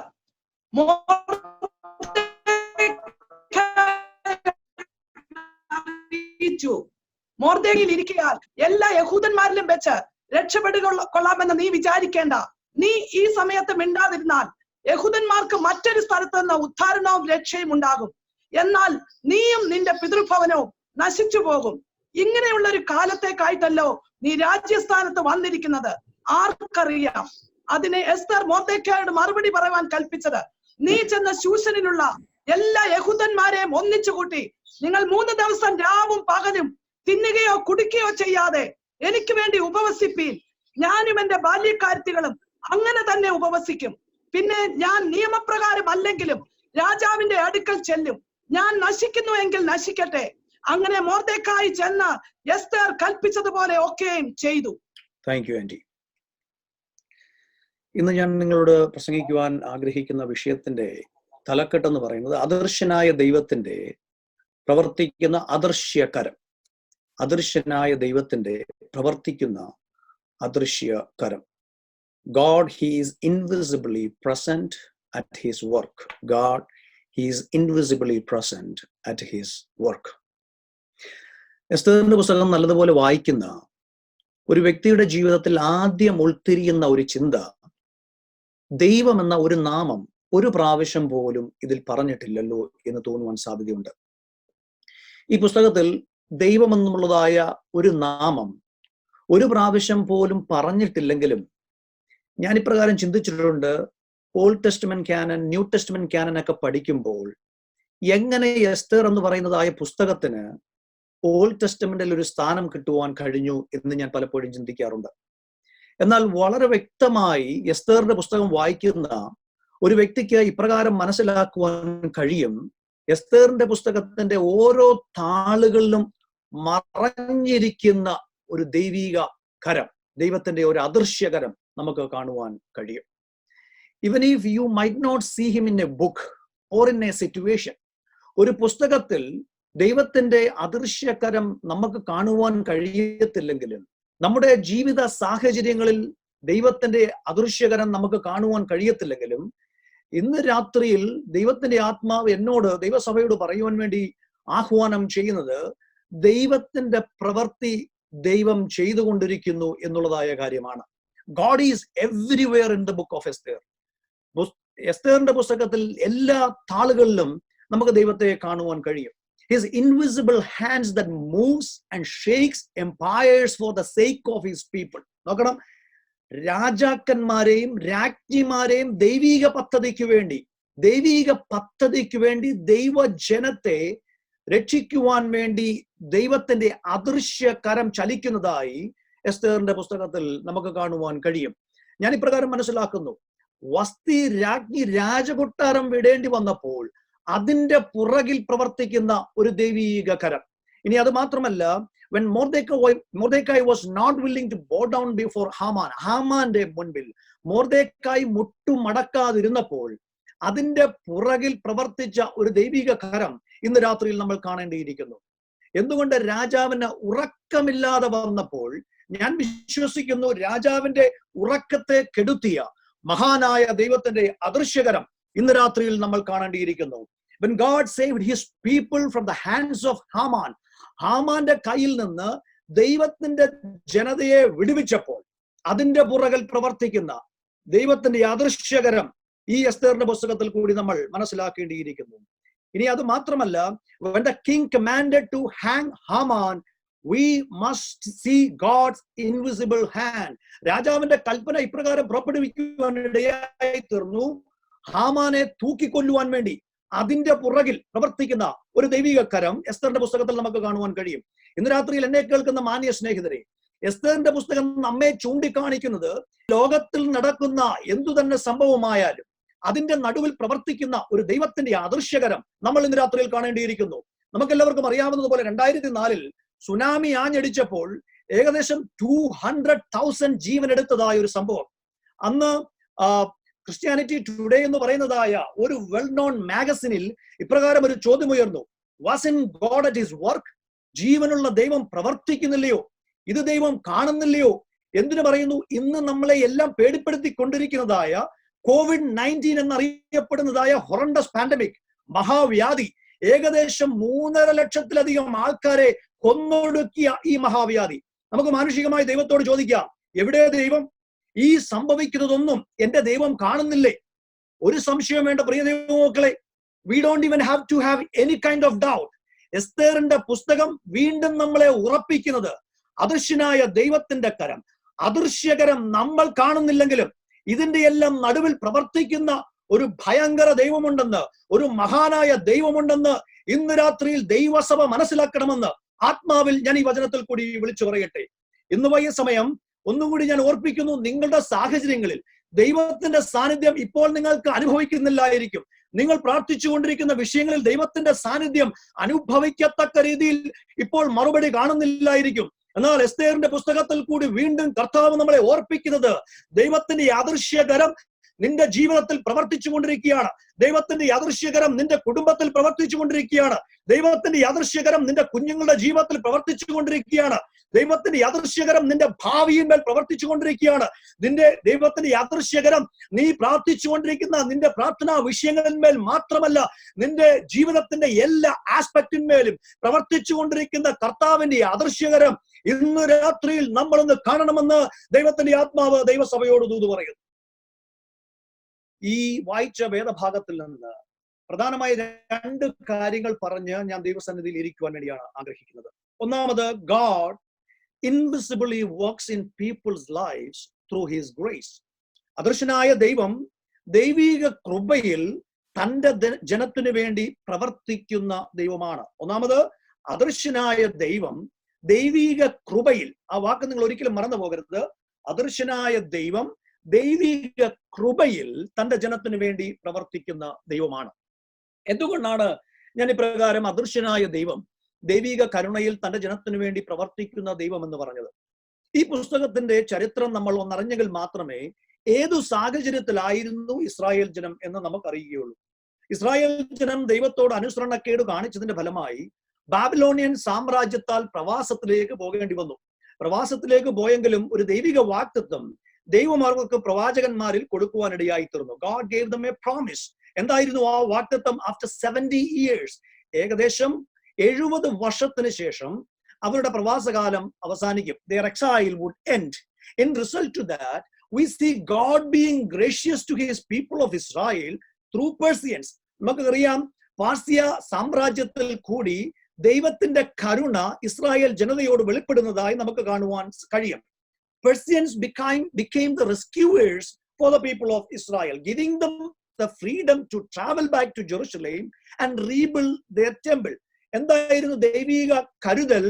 മൊർദെഖായിൽ ഇരിക്കയാൽ എല്ലാ യഹൂദന്മാരിലും വെച്ച് രക്ഷപ്പെടുകൊള്ളാമെന്ന് നീ വിചാരിക്കേണ്ട. നീ ഈ സമയത്ത് മിണ്ടാതിരുന്നാൽ യഹൂദന്മാർക്ക് മറ്റൊരു സ്ഥലത്ത് നിന്ന് ഉദ്ധാരണവും രക്ഷയും ഉണ്ടാകും. എന്നാൽ നീയും നിന്റെ പിതൃഭവനവും നശിച്ചു പോകും. ഇങ്ങനെയുള്ള ഒരു കാലത്തേക്കായിട്ടല്ലോ നീ രാജ്യസ്ഥാനത്ത് വന്നിരിക്കുന്നത്. ആർക്കറിയാം? അതിനെ എസ്തർ മൊർദെഖായോട് മറുപടി പറയുവാൻ കൽപ്പിച്ചത്, നീ ചെന്ന ശൂശനിലുള്ള എല്ലാ യഹൂദന്മാരെയും ഒന്നിച്ചുകൂട്ടി നിങ്ങൾ 3 ദിവസം രാവും പകലും തിന്നുകയോ കുടിക്കുകയോ ചെയ്യാതെ എനിക്ക് വേണ്ടി ഉപവസിപ്പീൻ. ഞാനും എന്റെ ബാല്യക്കാരത്തികളും അങ്ങനെ തന്നെ ഉപവസിക്കും. പിന്നെ ഞാൻ നിയമപ്രകാരം അല്ലെങ്കിലും രാജാവിന്റെ അടുക്കൽ ചെല്ലും. ഞാൻ നശിക്കുന്നു എങ്കിൽ നശിക്കട്ടെ. അങ്ങനെ മൊർദെഖായി ചെന്ന് എസ്തേർ കൽപ്പിച്ചതുപോലെ ഒക്കെയും ചെയ്തു. Thank you aunty. ഇന്ന് ഞാൻ നിങ്ങളോട് പ്രസംഗിക്കുവാൻ ആഗ്രഹിക്കുന്ന വിഷയത്തിന്റെ തലക്കെട്ടെന്ന് പറയുന്നത് അദൃശ്യനായ ദൈവത്തിന്റെ പ്രവർത്തിക്കുന്ന അദൃശ്യകരം. അദൃശ്യനായ ദൈവത്തിന്റെ പ്രവർത്തിക്കുന്ന അദൃശ്യകരം. God, he is invisibly present at his work. God, he is invisibly present at his work. എസ്തേറിന്റെ പുസ്തകം നല്ലതുപോലെ വായിക്കുന്ന ഒരു വ്യക്തിയുടെ ജീവിതത്തിൽ ആദ്യം ഉൾത്തിരിയുന്ന ഒരു ചിന്ത, ദൈവം എന്ന ഒരു നാമം ഒരു പ്രാവശ്യം പോലും ഇതിൽ പറഞ്ഞിട്ടില്ലല്ലോ എന്ന് തോന്നുവാൻ സാധ്യതയുണ്ട്. ഈ പുസ്തകത്തിൽ ദൈവം എന്നുള്ളതായ ഒരു നാമം ഒരു പ്രാവശ്യം പോലും പറഞ്ഞിട്ടില്ലെങ്കിലും ഞാൻ ഇപ്രകാരം ചിന്തിച്ചിട്ടുണ്ട്. Old testament cannon, new testament cannon ഒക്കെ പഠിക്കുമ്പോൾ എങ്ങനെ എസ്തേർ എന്ന് പറയുന്നതായ പുസ്തകത്തിന് ഓൾഡ് ടെസ്റ്റ്മെന്റിൽ ഒരു സ്ഥാനം കിട്ടുവാൻ കഴിഞ്ഞു എന്ന് ഞാൻ പലപ്പോഴും ചിന്തിക്കാറുണ്ട്. എന്നാൽ വളരെ വ്യക്തമായി എസ്തേറിന്റെ പുസ്തകം വായിക്കുന്ന ഒരു വ്യക്തിക്ക് ഇപ്രകാരം മനസ്സിലാക്കുവാൻ കഴിയും, എസ്തേറിന്റെ പുസ്തകത്തിന്റെ ഓരോ താളുകളിലും മറഞ്ഞിരിക്കുന്ന ഒരു ദൈവിക കരം, ദൈവത്തിന്റെ ഒരു അദൃശ്യകരം നമുക്ക് കാണുവാൻ കഴിയും. Even if you might not see him in a book or in a situation, ഒരു പുസ്തകത്തിൽ ദൈവത്തിന്റെ അദൃശ്യകരം നമുക്ക് കാണുവാൻ കഴിയത്തില്ലെങ്കിലും നമ്മുടെ ജീവിത സാഹചര്യങ്ങളിൽ ദൈവത്തിന്റെ അദൃശ്യകരം നമുക്ക് കാണുവാൻ കഴിയത്തില്ലെങ്കിലും ഇന്ന് രാത്രിയിൽ ദൈവത്തിന്റെ ആത്മാവ് എന്നോട് ദൈവസഭയോട് പറയുവാൻ വേണ്ടി ആഹ്വാനം ചെയ്യുന്നത്, ദൈവത്തിന്റെ പ്രവൃത്തി ദൈവം ചെയ്തുകൊണ്ടിരിക്കുന്നു എന്നുള്ളതായ കാര്യമാണ്. God is everywhere in the book of Esther. എസ്തേറിന്റെ പുസ്തകത്തിൽ എല്ലാ താളുകളിലും നമുക്ക് ദൈവത്തെ കാണുവാൻ കഴിയും. His invisible hands that moves and shakes empires for the sake of his people. നോക്കണം, രാജാക്കന്മാരെയും രാജ്ഞിമാരെയും ദൈവിക പദ്ധതിക്ക് വേണ്ടി ദൈവജനത്തെ രക്ഷിക്കുവാൻ വേണ്ടി ദൈവത്തിന്റെ അദൃശ്യ കരം ചലിക്കുന്നതായി എസ്തേറിന്റെ പുസ്തകത്തിൽ നമുക്ക് കാണുവാൻ കഴിയും. ഞാൻ ഇപ്രകാരം മനസ്സിലാക്കുന്നു, വസ്തി രാജ്ഞി രാജകൊട്ടാരം വിടേണ്ടി വന്നപ്പോൾ അതിന്റെ പുറകിൽ പ്രവർത്തിക്കുന്ന ഒരു ദൈവീക കരം. ഇനി അത് മാത്രമല്ല, when Mordecai was not willing to bow down before Haman, ഹാമാന്റെ മുൻപിൽ മൊർദെഖായി മുട്ടുമടക്കാതിരുന്നപ്പോൾ അതിന്റെ പുറകിൽ പ്രവർത്തിച്ച ഒരു ദൈവിക കരം ഇന്ന് രാത്രിയിൽ നമ്മൾ കാണേണ്ടിയിരിക്കുന്നു. എന്തുകൊണ്ട്? രാജാവിന് ഉറക്കമില്ലാതെ വന്നപ്പോൾ ഞാൻ വിശ്വസിക്കുന്നു രാജാവിന്റെ ഉറക്കത്തെ കെടുത്തിയ മഹാനായ ദൈവത്തിന്റെ അദൃശ്യകരം ഇന്ന് രാത്രിയിൽ നമ്മൾ കാണേണ്ടിയിരിക്കുന്നു. When God saved his people from the hands of Haman, ഹാമാന്റെ കയ്യിൽ നിന്ന് ദൈവത്തിന്റെ ജനതയെ വിടുവിച്ചപ്പോൾ അതിന്റെ പുറകിൽ പ്രവർത്തിക്കുന്ന ദൈവത്തിന്റെ അദൃശ്യകരം ഈ എസ്തേറിന്റെ പുസ്തകത്തിൽ കൂടി നമ്മൾ മനസ്സിലാക്കേണ്ടിയിരിക്കുന്നു. ഇനി അത് മാത്രമല്ല, when the king commanded to hang Haman, we must see God's invisible hand. രാജാവിന്റെ കൽപ്പന ഇപ്രകാരം പുറപ്പെടുവിക്കുവാനിടയായി തീർന്നു, ഹാമാനെ തൂക്കിക്കൊല്ലുവാൻ വേണ്ടി അതിന്റെ പുറകിൽ പ്രവർത്തിക്കുന്ന ഒരു ദൈവിക കരം എസ്തറിന്റെ പുസ്തകത്തിൽ നമുക്ക് കാണുവാൻ കഴിയും. ഇന്ന് രാത്രിയിൽ എന്നെ കേൾക്കുന്ന മാന്യ സ്നേഹിതരെ, എസ്തറിന്റെ പുസ്തകം നമ്മെ ചൂണ്ടിക്കാണിക്കുന്നത് ലോകത്തിൽ നടക്കുന്ന എന്തു തന്നെ സംഭവമായാലും അതിന്റെ നടുവിൽ പ്രവർത്തിക്കുന്ന ഒരു ദൈവത്തിന്റെ അദൃശ്യകരം നമ്മൾ ഇന്ന് രാത്രിയിൽ കാണേണ്ടിയിരിക്കുന്നു. നമുക്കെല്ലാവർക്കും അറിയാവുന്നതുപോലെ 2004 സുനാമി ആഞ്ഞടിച്ചപ്പോൾ ഏകദേശം 200,000 ജീവൻ എടുത്തതായ ഒരു സംഭവം. അന്ന് ക്രിസ്ത്യാനിറ്റി ടുഡേ എന്ന് പറയുന്നതായ ഒരു വെൽ നോൺ മാഗസിനിൽ ഇപ്രകാരം ഒരു ചോദ്യം ഉയർന്നു, wasn't God at his work? ജീവനുള്ള ദൈവം പ്രവർത്തിക്കുന്നില്ലയോ? ഇത് ദൈവം കാണുന്നില്ലയോ? എന്തിനു പറയുന്നു? ഇന്ന് നമ്മളെ എല്ലാം പേടിപ്പെടുത്തിക്കൊണ്ടിരിക്കുന്നതായ COVID-19 എന്നറിയപ്പെടുന്നതായ ഹൊറണ്ടസ് പാൻഡമിക് മഹാവ്യാധി, ഏകദേശം 3.5 ലക്ഷത്തിലധികം ആൾക്കാരെ കൊന്നൊടുക്കിയ ഈ മഹാവ്യാധി, നമുക്ക് മാനുഷികമായി ദൈവത്തോട് ചോദിക്കാം, എവിടെ ദൈവം? ഈ സംഭവിക്കുന്നതൊന്നും എന്റെ ദൈവം കാണുന്നില്ലേ? ഒരു സംശയം വേണ്ട പ്രിയ ദൈവമക്കളെ, we don't even have to have any kind of doubt. എസ്തേറിന്റെ പുസ്തകം വീണ്ടും നമ്മളെ ഉറപ്പിക്കുന്നത് അദൃശ്യനായ ദൈവത്തിന്റെ കരം, അദൃശ്യകരം നമ്മൾ കാണുന്നില്ലെങ്കിലും ഇതിന്റെ എല്ലാം നടുവിൽ പ്രവർത്തിക്കുന്ന ഒരു ഭയങ്കര ദൈവമുണ്ടെന്ന്, ഒരു മഹാനായ ദൈവമുണ്ടെന്ന് ഇന്ന് രാത്രിയിൽ ദൈവസഭ മനസ്സിലാക്കണമെന്ന് ആത്മാവിൽ ഞാൻ ഈ വചനത്തിൽ കൂടി വിളിച്ചു പറയട്ടെ. ഇന്ന് വൈകിയ സമയം ഒന്നുകൂടി ഞാൻ ഓർപ്പിക്കുന്നു, നിങ്ങളുടെ സാഹചര്യങ്ങളിൽ ദൈവത്തിന്റെ സാന്നിധ്യം ഇപ്പോൾ നിങ്ങൾക്ക് അനുഭവിക്കുന്നില്ലായിരിക്കും. നിങ്ങൾ പ്രാർത്ഥിച്ചുകൊണ്ടിരിക്കുന്ന വിഷയങ്ങളിൽ ദൈവത്തിന്റെ സാന്നിധ്യം അനുഭവിക്കത്തക്ക രീതിയിൽ ഇപ്പോൾ മറുപടി കാണുന്നില്ലായിരിക്കും. എന്നാൽ എസ്തേറിന്റെ പുസ്തകത്തിൽ കൂടി വീണ്ടും കർത്താവ് നമ്മളെ ഓർപ്പിക്കുന്നത് ദൈവത്തിന്റെ അദൃശ്യകരം നിന്റെ ജീവിതത്തിൽ പ്രവർത്തിച്ചു കൊണ്ടിരിക്കുകയാണ്. ദൈവത്തിന്റെ അദൃശ്യകരം നിന്റെ കുടുംബത്തിൽ പ്രവർത്തിച്ചു കൊണ്ടിരിക്കുകയാണ്. ദൈവത്തിന്റെ അദൃശ്യകരം നിന്റെ കുഞ്ഞുങ്ങളുടെ ജീവിതത്തിൽ പ്രവർത്തിച്ചു കൊണ്ടിരിക്കുകയാണ്. ദൈവത്തിന്റെ അദൃശ്യകരം നിന്റെ ഭാവിയിന്മേൽ പ്രവർത്തിച്ചു കൊണ്ടിരിക്കുകയാണ്. ദൈവത്തിന്റെ അദൃശ്യകരം നീ പ്രാർത്ഥിച്ചുകൊണ്ടിരിക്കുന്ന നിന്റെ പ്രാർത്ഥനാ വിഷയങ്ങളിന്മേൽ മാത്രമല്ല, നിന്റെ ജീവിതത്തിന്റെ എല്ലാ ആസ്പെക്റ്റിന്മേലും പ്രവർത്തിച്ചു കൊണ്ടിരിക്കുന്ന കർത്താവിന്റെ അദൃശ്യകരം ഇന്ന് രാത്രിയിൽ നമ്മളൊന്ന് കാണണമെന്ന് ദൈവത്തിന്റെ ആത്മാവ് ദൈവസഭയോട് ദൂത് പറയുന്നു. ഈ വായിച്ച വേദഭാഗത്തിൽ നിന്ന് പ്രധാനമായി 2 കാര്യങ്ങൾ പറഞ്ഞ് ഞാൻ ദൈവസന്നിധിയിൽ ഇരിക്കുവാൻ വേണ്ടിയാണ് ആഗ്രഹിക്കുന്നത്. ഒന്നാമത്, God invisibly works in people's lifes through his grace. അദൃശ്യനായ ദൈവം ദൈവിക കൃപയിൽ തന്റെ ജനത്തിനു വേണ്ടി പ്രവർത്തിക്കുന്ന ദൈവമാണ്. ഒന്നാമത്, അദൃശ്യനായ ദൈവം ദൈവിക കൃപയിൽ, ആ വാക്ക് നിങ്ങൾ ഒരിക്കലും മറന്നു പോകരുത്, അദൃശ്യനായ ദൈവം ദൈവിക കൃപയിൽ തന്റെ ജനത്തിനു വേണ്ടി പ്രവർത്തിക്കുന്ന ദൈവമാണ്. എന്തുകൊണ്ടാണ് ഞാൻ ഇപ്രകാരം അദൃശ്യനായ ദൈവം ദൈവിക കരുണയിൽ തന്റെ ജനത്തിനു വേണ്ടി പ്രവർത്തിക്കുന്ന ദൈവം എന്ന് പറഞ്ഞത്? ഈ പുസ്തകത്തിന്റെ ചരിത്രം നമ്മൾ ഒന്നറിഞ്ഞെങ്കിൽ മാത്രമേ ഏതു സാഹചര്യത്തിലായിരുന്നു ഇസ്രായേൽ ജനം എന്ന് നമുക്കറിയുകയുള്ളൂ. ഇസ്രായേൽ ജനം ദൈവത്തോട് അനുസരണക്കേട് കാണിച്ചതിന്റെ ഫലമായി ബാബിലോണിയൻ സാമ്രാജ്യത്താൽ പ്രവാസത്തിലേക്ക് പോകേണ്ടി വന്നു. പ്രവാസത്തിലേക്ക് പോയെങ്കിലും ഒരു ദൈവിക വാഗ്ദത്തം ദൈവം അവർക്ക് പ്രവാചകന്മാരിൽ കൊടുക്കുവാനിടയായി തീർന്നു. God gave them a promise. എന്തായിരുന്നു ആ വാഗ്ദത്തം? After 70 years, ഏകദേശം 70 വർഷത്തിന് ശേഷം അവരുടെ പ്രവാസകാലം അവസാനിക്കും. Their exile would end. In result to that, we see God being gracious to his people of Israel through Persians. നമുക്കറിയാം, പാർസ്യ സാമ്രാജ്യത്തിൽ കൂടി ദൈവത്തിന്റെ കരുണ ഇസ്രായേൽ ജനതയോട് വെളിപ്പെടുന്നതായി നമുക്ക് കാണുവാൻ കഴിയും. Persians became the rescuers for the people of Israel, giving them the freedom to travel back to Jerusalem and rebuild their temple. എന്തായിരുന്നു ദൈവിക കരുതൽ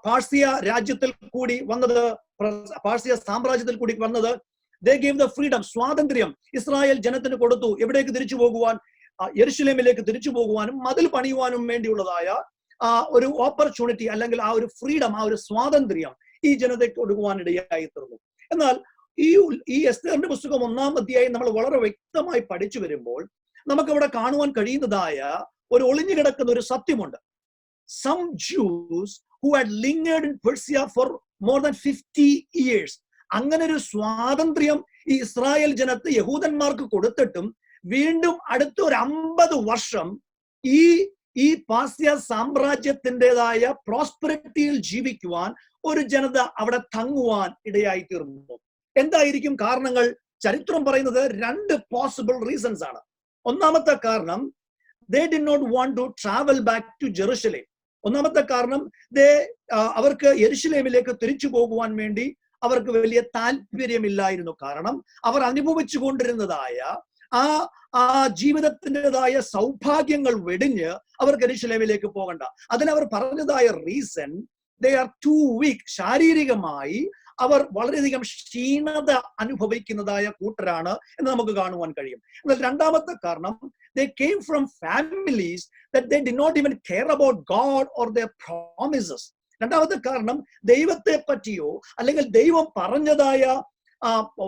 പാർസ്യ രാജ്യത്തിൽ കൂടി വന്നത്, പാർസ്യ സാമ്രാജ്യത്തിൽ കൂടി വന്നത്? They gave the freedom, സ്വാതന്ത്ര്യം ഇസ്രായേൽ ജനത്തിന് കൊടുത്തു. എവിടേക്ക് തിരിച്ചു പോകുവാൻ? യെരുശലേമിലേക്ക് തിരിച്ചു പോകുവാനും മതിൽ പണിയുവാനും വേണ്ടിയുള്ളതായ ഒരു ഓപ്പർച്യൂണിറ്റി, അല്ലെങ്കിൽ ആ ഒരു ഫ്രീഡം, ആ ഒരു സ്വാതന്ത്ര്യം ഈ ജനതയ്ക്ക് കൊടുക്കുവാനിടയായി തീർന്നു. എന്നാൽ ഈ എസ്തേറിന്റെ പുസ്തകം 1-ാം അധ്യായം നമ്മൾ വളരെ വ്യക്തമായി പഠിച്ചു വരുമ്പോൾ നമുക്ക് അവിടെ കാണുവാൻ കഴിയുന്നതായ ഒരു ഒളിഞ്ഞു കിടക്കുന്ന ഒരു സത്യമുണ്ട്. Some Jews who had lingered in Persia for more than 50 years. അങ്ങനെ ഒരു സ്വാതന്ത്ര്യം ഈ ഇസ്രായേൽ ജനത്തെ യഹൂദന്മാർക്ക് കൊടുത്തിട്ടും വീണ്ടും അടുത്ത ഒരു 50 വർഷം ഈ പാശ്ചാത്യ സാമ്രാജ്യത്തിൻ്റെതായ പ്രോസ്പെറിറ്റിയിൽ ജീവിക്കുവാൻ ഒരു ജനത അവിടെ തങ്ങുവാൻ ഇടയായി തീർന്നു. എന്തായിരിക്കും കാരണങ്ങൾ? ചരിത്രം പറയുന്നത് 2 പോസിബിൾ റീസൺസ് ആണ്. ഒന്നാമത്തെ കാരണം, they did not want to travel back to Jerusalem. ഒന്നാമത്തെ കാരണം, അവർക്ക് യെരുശലേമിലേക്ക് തിരിച്ചു പോകുവാൻ വേണ്ടി അവർക്ക് വലിയ താല്പര്യമില്ലായിരുന്നു. കാരണം അവർ അനുഭവിച്ചു കൊണ്ടിരുന്നതായ ആ ജീവിതത്തിൻ്റെതായ സൗഭാഗ്യങ്ങൾ വെടിഞ്ഞ് അവർക്ക് യെരുശലേമിലേക്ക് പോകണ്ട. അതിനവർ പറഞ്ഞതായ reason, they are too weak. ശാരീരികമായി അവർ വളരെയധികം ക്ഷീണത അനുഭവിക്കുന്നതായ കൂട്ടരാണ് എന്ന് നമുക്ക് കാണുവാൻ കഴിയും. എന്നാൽ രണ്ടാമത്തെ കാരണം, they came from families that they did not even care about God or their promises. രണ്ടാമത്തെ കാരണം, ദൈവത്തെ പറ്റിയോ അല്ലെങ്കിൽ ദൈവം പറഞ്ഞതായ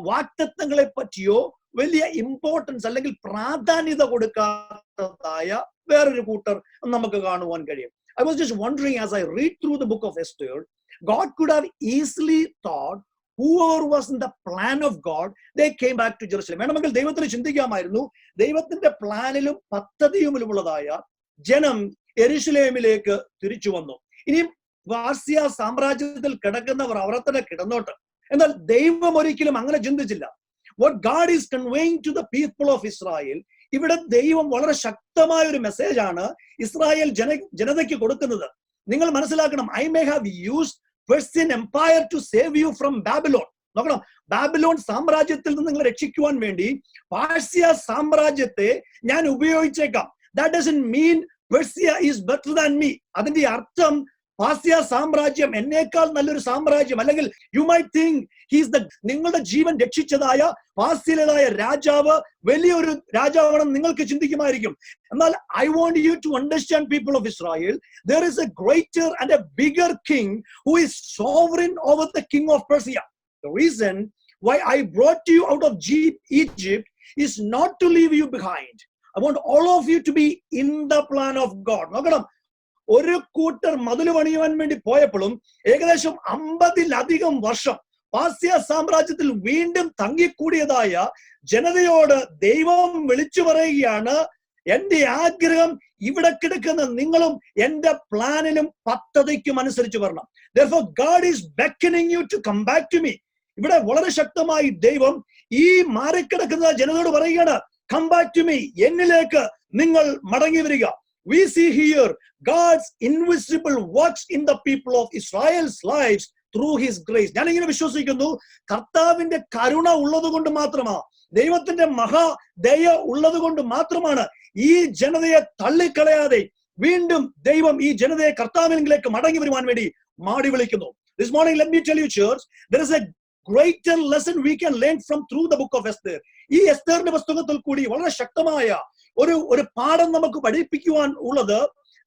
വാഗ്ദത്തങ്ങളെ പറ്റിയോ വലിയ ഇമ്പോർട്ടൻസ് അല്ലെങ്കിൽ പ്രാധാന്യത കൊടുക്കാത്തതായ വേറൊരു കൂട്ടർ നമുക്ക് കാണുവാൻ കഴിയും. I was just wondering as I read through the book of Esther, God could have easily thought whoever was in the plan of God, they came back to Jerusalem. വേണമെങ്കിൽ ദൈവത്തിന് ചിന്തിക്കാമായിരുന്നു, ദൈവത്തിന്റെ പ്ലാനിലും പദ്ധതിയുമുള്ളതായ ജനം യെരുശലേമിലേക്ക് തിരിച്ചു വന്നു. ഇനിയും പാർസ്യ സാമ്രാജ്യത്തിൽ കിടക്കുന്നവർ അവിടെ തന്നെ കിടന്നോട്ട്. എന്നാൽ ദൈവം ഒരിക്കലും അങ്ങനെ ചിന്തിച്ചില്ല. What God is conveying to the people of Israel, ഇവിടെ ദൈവം വളരെ ശക്തമായ ഒരു മെസ്സേജ് ആണ് ഇസ്രായേൽ ജനതയ്ക്ക് കൊടുക്കുന്നത്. നിങ്ങൾ മനസ്സിലാക്കണം, I may have used Persian Empire to save you from Babylon. നോക്കണം, ബാബിലോൺ സാമ്രാജ്യത്തിൽ നിന്ന് നിങ്ങളെ രക്ഷിക്കുവാൻ വേണ്ടി പാർസ്യ സാമ്രാജ്യത്തെ ഞാൻ ഉപയോഗിച്ചേക്കാം. That doesn't mean Persia is better than me. അതിന്റെ അർത്ഥം പാർസ്യ സാമ്രാജ്യം എന്നേക്കാൾ നല്ലൊരു സാമ്രാജ്യം, അല്ലെങ്കിൽ you my think he's the, നിങ്ങളുടെ ജീവൻ രക്ഷിച്ചതായ പാർസ്യയിലേതായ രാജാവ് വലിയൊരു രാജാവാണെന്ന് നിങ്ങൾക്ക് ചിന്തിക്കുമായിരിക്കും. എന്നാൽ I want you to understand people of Israel, there is a greater and a bigger king who is sovereign over the king of Persia. The reason why I brought you out of Egypt is not to leave you behind. I want all of you to be in the plan of God. നോക്കണം, ഒരു കൂട്ടർ മതിൽ പണിയുവാൻ വേണ്ടി പോയപ്പോഴും ഏകദേശം 50-ലധികം വർഷം പാർസ്യ സാമ്രാജ്യത്തിൽ വീണ്ടും തങ്ങിക്കൂടിയതായ ജനതയോട് ദൈവം വിളിച്ചു പറയുകയാണ്, എന്റെ ആഗ്രഹം ഇവിടെ കിടക്കുന്ന നിങ്ങളും എന്റെ പ്ലാനിലും പദ്ധതിക്കും അനുസരിച്ച് വരണം. Therefore God is beckoning you to come back to me. ഇവിടെ വളരെ ശക്തമായി ദൈവം ഈ മാറിക്കിടക്കുന്ന ജനതയോട് പറയുകയാണ്, come back to me, എന്നിലേക്ക് നിങ്ങൾ മടങ്ങി വരിക. We see here God's invisible works in the people of Israel's lives through his grace. ഞാൻ ഇങ്ങനെ വിശ്വസിക്കുന്നു, കർത്താവിന്റെ കരുണ ഉള്ളത് കൊണ്ട് മാത്രമാണ്, ദൈവത്തിന്റെ മഹാദയ ഉള്ളത് കൊണ്ട് മാത്രമാണ് ഈ ജനതയെ തള്ളിക്കളയാതെ വീണ്ടും ദൈവം ഈ ജനതയെ കർത്താവിലേക്ക് മടങ്ങി വരുവാൻ വേണ്ടി മാടി വിളിക്കുന്നു. This morning, let me tell you, church, there is a greater lesson we can learn from through the book of Esther. ഈ എസ്തേറിന്റെ പുസ്തകത്തിൽ കൂടി വളരെ ശക്തമായ ഒരു പാഠം നമുക്ക് പഠിപ്പിക്കുവാൻ ഉള്ളത്,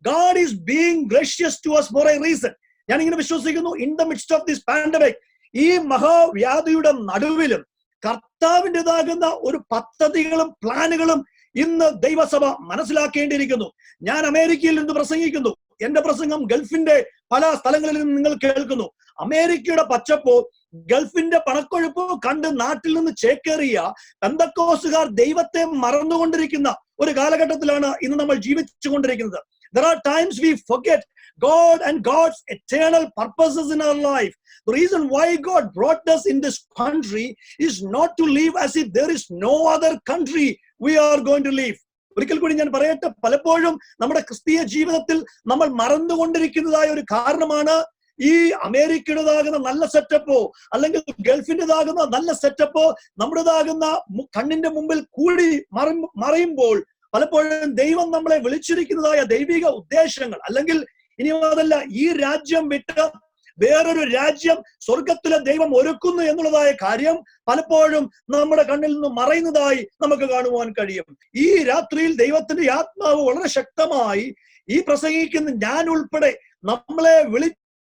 God is being gracious to us for a reason. ഞാൻ ഇങ്ങനെ വിശ്വസിക്കുന്നു, in the midst of this pandemic, ഈ മഹാവ്യാധിയുടെ നടുവിലും കർത്താവിൻ്റെതാകുന്ന ഒരു പദ്ധതികളും പ്ലാനുകളും ഇന്ന് ദൈവസഭ മനസ്സിലാക്കേണ്ടിയിരിക്കുന്നു. ഞാൻ അമേരിക്കയിൽ നിന്ന് പ്രസംഗിക്കുന്നു, എന്റെ പ്രസംഗം ഗൾഫിന്റെ പല സ്ഥലങ്ങളിൽ നിന്ന് നിങ്ങൾ കേൾക്കുന്നു. അമേരിക്കയുടെ പച്ചപ്പോ ഗൾഫിന്റെ പണക്കൊഴുപ്പോ കണ്ട് നാട്ടിൽ നിന്ന് ചേക്കേറിയ പെന്തക്കോസുകാർ ദൈവത്തെ മറന്നുകൊണ്ടിരിക്കുന്ന ഒരു കാലഘട്ടത്തിലാണ് ഇന്ന് നമ്മൾ ജീവിച്ചുകൊണ്ടിരിക്കുന്നത്. There are times we forget God and God's eternal purposes in our life. The reason why God brought us in this country is not to live as if there is no other country we are going to live. ഒരിക്കൽ കൂടി ഞാൻ പറയട്ടെ, പലപ്പോഴും നമ്മുടെ ക്രിസ്തീയ ജീവിതത്തിൽ നമ്മൾ മറന്നുകൊണ്ടിരിക്കുന്നതായ ഒരു കാരണമാണ് ഈ അമേരിക്കയുടേതാകുന്ന നല്ല സെറ്റപ്പോ അല്ലെങ്കിൽ ഗൾഫിൻ്റെതാകുന്ന നല്ല സെറ്റപ്പോ നമ്മുടേതാകുന്ന കണ്ണിന്റെ മുമ്പിൽ കൂടി മറയുമ്പോൾ പലപ്പോഴും ദൈവം നമ്മളെ വിളിച്ചിരിക്കുന്നതായ ദൈവിക ഉദ്ദേശങ്ങൾ, അല്ലെങ്കിൽ ഇനി അതല്ല ഈ രാജ്യം വിട്ട് വേറൊരു രാജ്യം സ്വർഗത്തിലെ ദൈവം ഒരുക്കുന്നു എന്നുള്ളതായ കാര്യം പലപ്പോഴും നമ്മുടെ കണ്ണിൽ നിന്ന് മറയുന്നതായി നമുക്ക് കാണുവാൻ കഴിയും. ഈ രാത്രിയിൽ ദൈവത്തിന്റെ ആത്മാവ് വളരെ ശക്തമായി ഈ പ്രസംഗിക്കുന്ന ഞാൻ ഉൾപ്പെടെ നമ്മളെ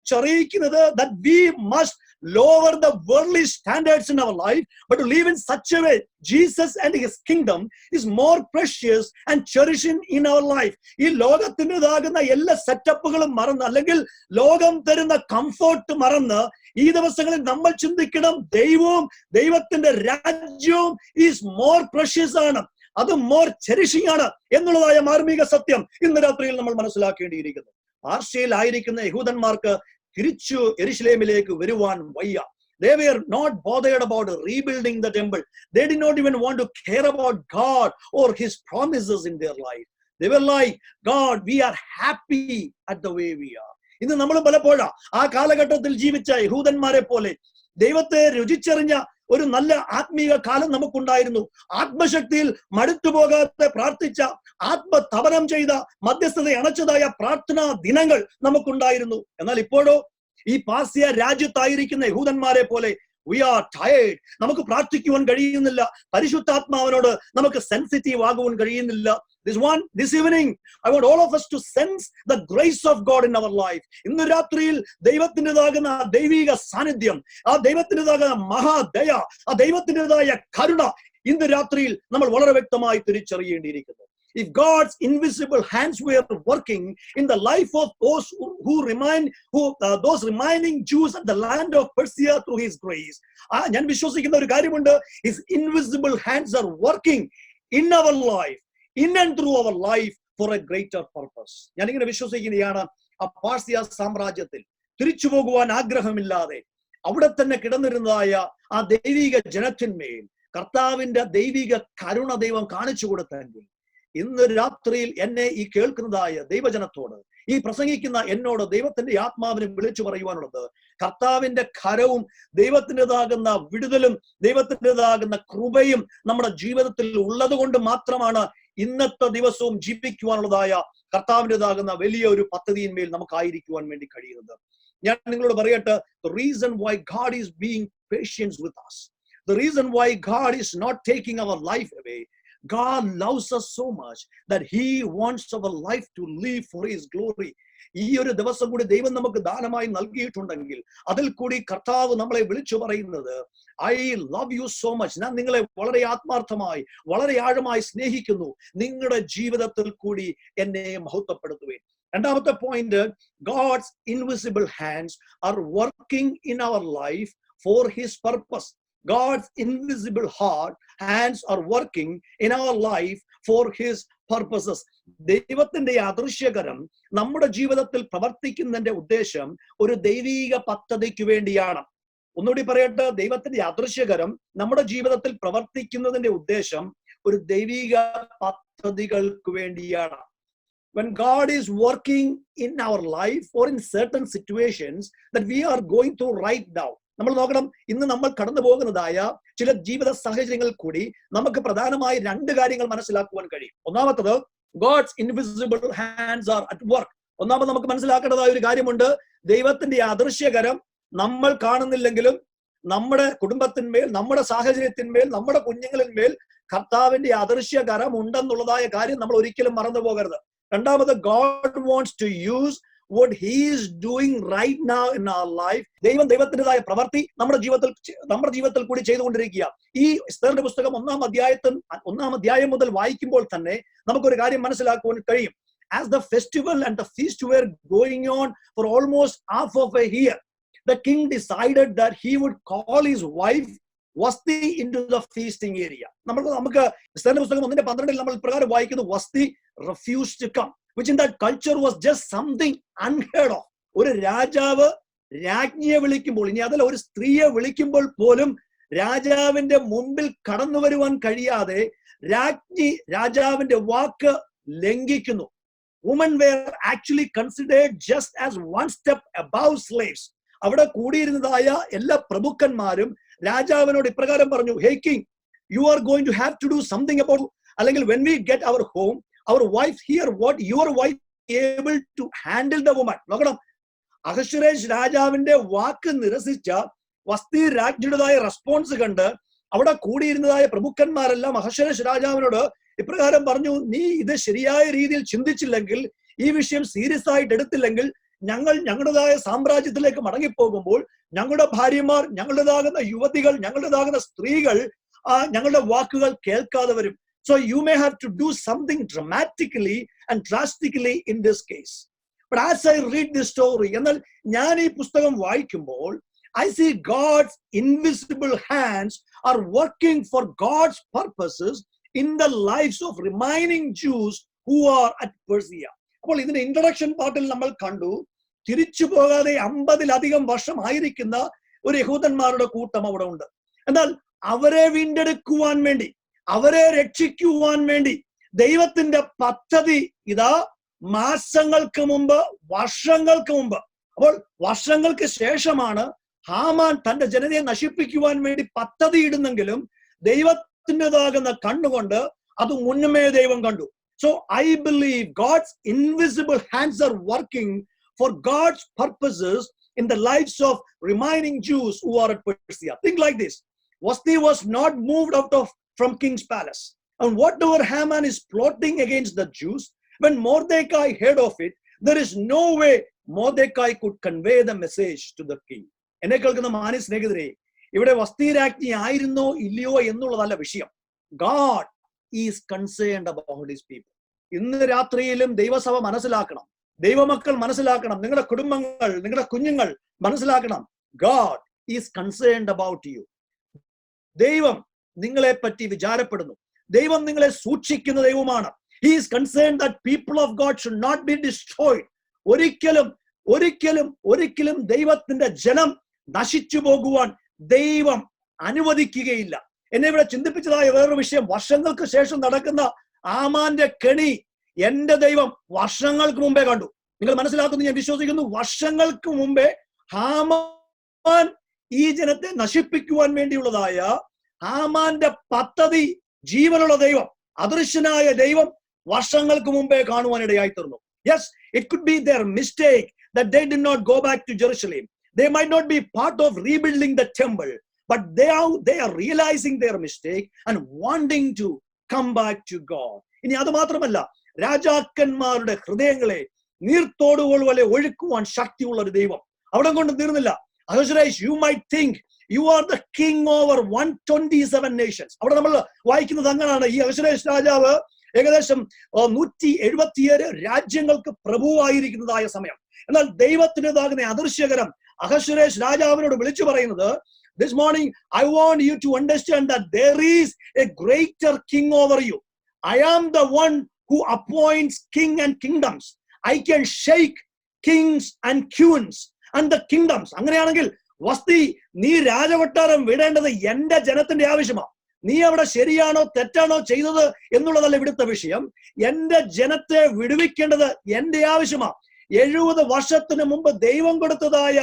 വിളിച്ചറിയിക്കുന്നത് that we must lower the worldly standards in our life, but to live in such a way Jesus and his kingdom is more precious and cherished in our life. ഈ ലോകത്തിൻ്റെതാകുന്ന എല്ലാ സെറ്റപ്പുകളും മറന്ന്, അല്ലെങ്കിൽ ലോകം തരുന്ന കംഫോർട്ട് മറന്ന് ഈ ദിവസങ്ങളിൽ നമ്മൾ ചിന്തിക്കണം, ദൈവവും ദൈവത്തിന്റെ രാജ്യവും ഈസ് മോർ പ്രഷ്യസ് ആണ്, അത് മോർ ചെറിഷിംഗ് ആണ് എന്നുള്ളതായ മാർമിക സത്യം ഇന്ന് രാത്രിയിൽ നമ്മൾ മനസ്സിലാക്കേണ്ടിയിരിക്കുന്നു. ആർഷ്യയിലായിരിക്കുന്ന യഹൂദന്മാർക്ക് തിരിച്ചു യെരുശലേമിലേക്ക് വരുവാൻ വയ്യ. They were not bothered about rebuilding the temple. They did not even want to care about God or his promises in their life. They were like, God, we are happy at the way we are. ഇന്ന് നമ്മൾ പലപ്പോഴാ ആ കാലഘട്ടത്തിൽ ജീവിച്ച യഹൂദന്മാരെ പോലെ ദൈവത്തെ രുചിച്ചറിഞ്ഞ ഒരു നല്ല ആത്മീയ കാലം നമുക്കുണ്ടായിരുന്നു. ആത്മശക്തിയിൽ മടുത്തു പോകാതെ പ്രാർത്ഥിച്ച, ആത്മതപനം ചെയ്ത, മധ്യസ്ഥത അണച്ചതായ പ്രാർത്ഥനാ ദിനങ്ങൾ നമുക്കുണ്ടായിരുന്നു. എന്നാൽ ഇപ്പോഴോ ഈ പാർസ്യ രാജ്യത്തായിരിക്കുന്ന യഹൂദന്മാരെ പോലെ we are tired. നമുക്ക് പ്രാർത്ഥിക്കുവാൻ കഴിയുന്നില്ല. പരിശുദ്ധാത്മാവിനോട് നമുക്ക് സെൻസിറ്റീവ് ആകുവാൻ കഴിയുന്നില്ല. This evening, I want all of us to sense the grace of God in our life. ഇന്ന് രാത്രിയിൽ ദൈവത്തിൻ്റെതാകുന്ന ദൈവിക സാന്നിധ്യം, ആ ദൈവത്തിൻ്റെതാകുന്ന മഹാദയ, ആ ദൈവത്തിൻ്റെതായ കരുണ ഇന്ന് രാത്രിയിൽ നമ്മൾ വളരെ വ്യക്തമായി തിരിച്ചറിയേണ്ടിയിരിക്കുന്നു. If God's invisible hands were working in the life of those remaining Jews at the land of Persia through his grace, ഞാൻ വിശ്വസിക്കുന്ന ഒരു കാര്യമുണ്ട്, his invisible hands are working in our life, in and through our life for a greater purpose. ഞാനിങ്ങനെ വിശ്വസിക്കുകയാണ്, ആ പാർസ്യ സാമ്രാജ്യത്തിൽ തിരിച്ചു പോകുവാൻ ആഗ്രഹമില്ലാതെ അവിടെ തന്നെ കിടന്നിരുന്നതായ ആ ദൈവിക ജനത്തിന്മേൽ കർത്താവിന്റെ ദൈവിക കരുണ ദൈവം കാണിച്ചു കൊടുത്തെങ്കിൽ ഇന്ന് രാത്രിയിൽ എന്നെ ഈ കേൾക്കുന്നതായ ദൈവജനത്തോട്, ഈ പ്രസംഗിക്കുന്ന എന്നോട് ദൈവത്തിന്റെ ആത്മാവിനെ വിളിച്ചു പറയുവാനുള്ളത്, കർത്താവിന്റെ കരവും ദൈവത്തിൻ്റെതാകുന്ന വിടുതലും ദൈവത്തിൻ്റെതാകുന്ന കൃപയും നമ്മുടെ ജീവിതത്തിൽ ഉള്ളത് കൊണ്ട് മാത്രമാണ് ഇന്നത്തെ ദിവസവും ജീവിക്കുവാനുള്ളതായ കർത്താവിൻ്റെതാകുന്ന വലിയ ഒരു പദ്ധതിയിന്മേൽ നമുക്കായിരിക്കുവാൻ വേണ്ടി കഴിയുന്നത്. ഞാൻ നിങ്ങളോട് പറയട്ടെ, the reason why God is being patient with us, the reason why God is not taking our life away, God loves us so much that he wants our life to live for his glory. ഈ ഒരു ദിവസം കൂടി ദൈവം നമുക്ക് ദാനമായി നൽകിയിട്ടുണ്ടെങ്കിൽ അതിൽ കൂടി കർത്താവ് നമ്മളെ വിളിച്ചു പറയുന്നത്, I love you so much, ഞാൻ നിങ്ങളെ വളരെ ആത്മാർത്ഥമായി വളരെ ആഴമായി സ്നേഹിക്കുന്നു, നിങ്ങളുടെ ജീവിതത്തിൽ കൂടി എന്നെ മഹത്വപ്പെടുത്തുവേൻ. രണ്ടാമത്തെ point, God's invisible hands are working in our life for his purpose. God's invisible hands are working in our life for his purposes. ദൈവത്തിന്റെ അദൃശ്യകരം നമ്മുടെ ജീവിതത്തിൽ പ്രവർത്തിക്കുന്നതിന്റെ ഉദ്ദേശം ഒരു ദൈവിക പദ്ധതിക്ക് വേണ്ടിയാണ്. ഒന്നുകൂടി പറയട്ടെ, ദൈവത്തിന്റെ അദൃശ്യകരം നമ്മുടെ ജീവിതത്തിൽ പ്രവർത്തിക്കുന്നതിന്റെ ഉദ്ദേശം ഒരു ദൈവിക പദ്ധതികൾക്ക് വേണ്ടിയാണ്. When God is working in our life or in certain situations that we are going to right now, നമ്മൾ നോക്കണം, ഇന്ന് നമ്മൾ കടന്നു പോകുന്നതായ ചില ജീവിത സാഹചര്യങ്ങളിൽ കൂടി നമുക്ക് പ്രധാനമായി രണ്ട് കാര്യങ്ങൾ മനസ്സിലാക്കുവാൻ കഴിയും. ഒന്നാമത്തത്, God's invisible hands are at work. ഒന്നാമത് നമുക്ക് മനസ്സിലാക്കേണ്ടതായ ഒരു കാര്യമുണ്ട്, ദൈവത്തിന്റെ അദൃശ്യകരം നമ്മൾ കാണുന്നില്ലെങ്കിലും നമ്മുടെ കുടുംബത്തിന്മേൽ, നമ്മുടെ സാഹചര്യത്തിന്മേൽ, നമ്മുടെ കുഞ്ഞുങ്ങളിന്മേൽ കർത്താവിന്റെ അദൃശ്യകരം ഉണ്ടെന്നുള്ളതായ കാര്യം നമ്മൾ ഒരിക്കലും മറന്നു പോകരുത്. രണ്ടാമത്, God wants to use what he is doing right now in our life. ദൈവത്തിൻ്റെതായ പ്രവൃത്തി നമ്മുടെ ജീവിതത്തിൽ കൂടി ചെയ്തുകൊണ്ടിരിക്കുക. ഈ എസ്തേറിന്റെ പുസ്തകം ഒന്നാം അധ്യായം മുതൽ വായിക്കുമ്പോൾ തന്നെ നമുക്കൊരു കാര്യം മനസ്സിലാക്കുവാൻ കഴിയും. As the festival and the feast were going on for almost half of a year, the king decided that he would call his wife Vasti into the feasting area. നമുക്ക് എസ്തേറിന്റെ പുസ്തകം 1:12 നമ്മൾ പ്രകാരം വായിക്കുന്നു, Vasti refused to come, which in that culture was just something unheard of. ഒരു രാജാവ് രാജ്ഞിയെ വിളിക്കുമ്പോൾ, ഇനി അതിൽ ഒരു സ്ത്രീയെ വിളിക്കുമ്പോൾ പോലും രാജാവിന്റെ മുമ്പിൽ കടന്നു വരുവാൻ കഴിയാതെ രാജ്ഞി രാജാവിന്റെ വാക്ക് ലംഘിക്കുന്നു. Women were actually considered just as one step above slaves. അവിടെ കൂടിയിരുന്നതായ എല്ലാ പ്രഭുക്കന്മാരും രാജാവിനോട് ഇപ്രകാരം പറഞ്ഞു, hey king, you are going to have to do something about, അല്ലെങ്കിൽ when we get our home, our wife hear what your wife able to handle the woman. നോക്കണം, അഹശ്വേരോശ് രാജാവിന്റെ വാക്ക് നിരസിച്ച വസ്തി രാജ്ഞിയുടേതായ റെസ്പോൺസ് കണ്ട് അവിടെ കൂടിയിരുന്നതായ പ്രഭുക്കന്മാരെല്ലാം അഹശ്വേരോശ് രാജാവിനോട് ഇപ്രകാരം പറഞ്ഞു, നീ ഇത് ശരിയായ രീതിയിൽ ചിന്തിച്ചില്ലെങ്കിൽ, ഈ വിഷയം സീരിയസ് ആയിട്ട് എടുത്തില്ലെങ്കിൽ ഞങ്ങൾ ഞങ്ങളുടേതായ സാമ്രാജ്യത്തിലേക്ക് മടങ്ങിപ്പോകുമ്പോൾ ഞങ്ങളുടെ ഭാര്യമാർ, ഞങ്ങളുടേതാകുന്ന യുവതികൾ, ഞങ്ങളുടേതാകുന്ന സ്ത്രീകൾ ഞങ്ങളുടെ വാക്കുകൾ കേൾക്കാതെ വരും. So you may have to do something dramatically and drastically in this case. But as I read this story, എന്നാൽ ഞാൻ ഈ പുസ്തകം വായിക്കുമ്പോൾ I see God's invisible hands are working for God's purposes in the lives of remaining Jews who are at Persia. അപ്പോൾ ഇതിന്റെ introduction പാർട്ടിൽ നമ്മൾ കണ്ടു, തിരിച്ചു പോകാതെ 50-ലധികം വർഷം ആയിരിക്കുന്ന ഒരു യഹൂദന്മാരുടെ കൂട്ടം അവിടെ ഉണ്ട്. എന്നാൽ അവരെ വീണ്ടെടുക്കുവാൻ വേണ്ടി, അവരെ രക്ഷിക്കുവാൻ വേണ്ടി ദൈവത്തിന്റെ പദ്ധതി ഇതാ മാസങ്ങൾക്ക് മുമ്പ്, വർഷങ്ങൾക്ക് മുമ്പ്, അപ്പോൾ വർഷങ്ങൾക്ക് ശേഷമാണ് ഹാമാൻ തന്റെ ജനതയെ നശിപ്പിക്കുവാൻ വേണ്ടി പദ്ധതി ഇടുന്നെങ്കിലും ദൈവത്തിൻ്റെതാകുന്ന കണ്ണുകൊണ്ട് അത് മുന്നമേ ദൈവം കണ്ടു. So I believe God's invisible hands are working for God's purposes in the lives of remaining Jews who are at Persia. Think like this. Vashti was not moved from king's palace. And whatever Haman is plotting against the Jews, when Mordecai heard of it, there is no way Mordecai could convey the message to the king. എന്നെ കേൾക്കുന്ന മാന്യ സ്നേഹിതരെ, ഇവിടെ വസ്തി രാജ്ഞി ആയിരുന്നോ ഇല്ലയോ എന്നുള്ളതല്ല വിഷയം. God is concerned about his people. ഇന്ന് രാത്രിയിലും ദൈവസഭ മനസ്സിലാക്കണം, ദൈവമക്കൾ മനസ്സിലാക്കണം, നിങ്ങളുടെ കുടുംബങ്ങൾ, നിങ്ങളുടെ കുഞ്ഞുങ്ങൾ മനസ്സിലാക്കണം. God is concerned about you. ദൈവം നിങ്ങളെ പറ്റി വിചാരപ്പെടുന്നു. ദൈവം നിങ്ങളെ സൂക്ഷിക്കുന്ന ദൈവമാണ്. He is concerned that people of God should not be destroyed. ഒരിക്കലും ഒരിക്കലും ഒരിക്കലും ദൈവത്തിന്റെ ജനം നശിച്ചു പോകുവാൻ ദൈവം അനുവദിക്കുകയില്ല. എന്നെ ഇവിടെ ചിന്തിപ്പിച്ചതായ വേറൊരു വിഷയം, വർഷങ്ങൾക്ക് ശേഷം നടക്കുന്ന ആമാന്റെ കെണി എന്റെ ദൈവം വർഷങ്ങൾക്ക് മുമ്പേ കണ്ടു. നിങ്ങൾ മനസ്സിലാക്കുന്നു, ഞാൻ വിശ്വസിക്കുന്നു. വർഷങ്ങൾക്ക് മുമ്പേ ഹാമാൻ ഈ ജനത്തെ നശിപ്പിക്കുവാൻ വേണ്ടിയുള്ളതായ ഹാമാന്റെ പദ്ധതി ജീവനുള്ള ദൈവം, അദൃശ്യനായ ദൈവം വർഷങ്ങൾക്ക് മുമ്പേ കാണുവാനിടയായി തീർന്നു. Yes, it could be their mistake that they did not go back to Jerusalem. They might not be part of rebuilding the temple, but they are realizing their mistake and wanting to come back to God. ഇനി അത് മാത്രമല്ല, രാജാക്കന്മാരുടെ ഹൃദയങ്ങളെ നീർത്തോടുകൾ പോലെ ഒഴുക്കുവാൻ ശക്തിയുള്ള ഒരു ദൈവം. അവിടെ കൊണ്ട് തീർന്നില്ല. Ahasuerus, you might think you are the king over 127 nations. അവിടെ നമ്മൾ വായിക്കുന്നത് അങ്ങനെയാണ്. ഈ അഹശ്വേരോശ് രാജാവ് ഏകദേശം 177 രാജ്യങ്ങൾക്ക് പ്രഭുവായിരിക്കുന്നതായ സമയം. എന്നാൽ ദൈവത്തിൻ്റെതാകുന്ന അദൃശ്യകരം അഹശ്വേരോശ് രാജാവിനോട് വിളിച്ചു പറയുന്നത്, this morning I want you to understand that there is a greater king over you. I am the one who appoints king and kingdoms. I can shake kings and queens and the kingdoms. അങ്ങനെയാണെങ്കിൽ വസ്തി, നീ രാജകൊട്ടാരം വിടേണ്ടത് എന്റെ ജനത്തിന്റെ ആവശ്യമാണ്. നീ അവിടെ ശരിയാണോ തെറ്റാണോ ചെയ്തത് എന്നുള്ളതല്ല ഇവിടുത്തെ വിഷയം. എന്റെ ജനത്തെ വിടുവിക്കേണ്ടത് എന്റെ ആവശ്യമാണ്. 70 വർഷത്തിന് മുമ്പ് ദൈവം കൊടുത്തതായ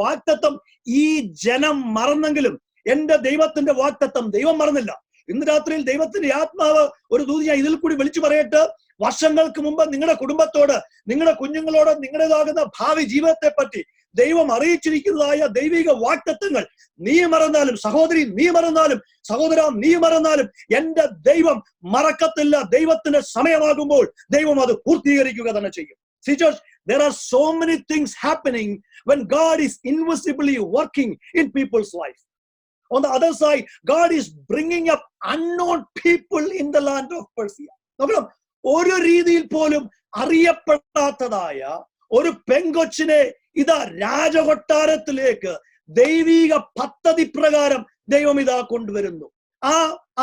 വാഗ്ദത്തം ഈ ജനം മറന്നെങ്കിലും എന്റെ ദൈവത്തിന്റെ വാഗ്ദത്തം ദൈവം മറന്നില്ല. ഇന്ന് രാത്രിയിൽ ദൈവത്തിന്റെ ആത്മാവ് ഒരു ദൂത് ഞാൻ ഇതിൽ കൂടി വിളിച്ചു പറയട്ടെ. വർഷങ്ങൾക്ക് മുമ്പ് നിങ്ങളുടെ കുടുംബത്തോട്, നിങ്ങളുടെ കുഞ്ഞുങ്ങളോട്, നിങ്ങളുടേതാകുന്ന ഭാവി ജീവിതത്തെ പറ്റി ദൈവം അറിയിച്ചിരിക്കുന്നതായ ദൈവിക വാഗ്ദത്തങ്ങൾ നീ മറന്നാലും, സഹോദരി നീ മറന്നാലും, സഹോദര നീ മറന്നാലും, എന്റെ ദൈവം മറക്കത്തില്ല. ദൈവത്തിന്റെ സമയമാകുമ്പോൾ ദൈവം അത് പൂർത്തീകരിക്കുക തന്നെ ചെയ്യും. See, church, there are so many things happening when God is invisibly working in people's life. On the other side, God is bringing up unknown people in the land of Persia. നോക്കണം, ഒരു രീതിയിൽ പോലും അറിയപ്പെടാത്തതായ ഒരു പെങ്കൊച്ചിനെ ഇതാ രാജകൊട്ടാരത്തിലേക്ക് ദൈവിക പദ്ധതി പ്രകാരം ദൈവം ഇതാ കൊണ്ടുവരുന്നു.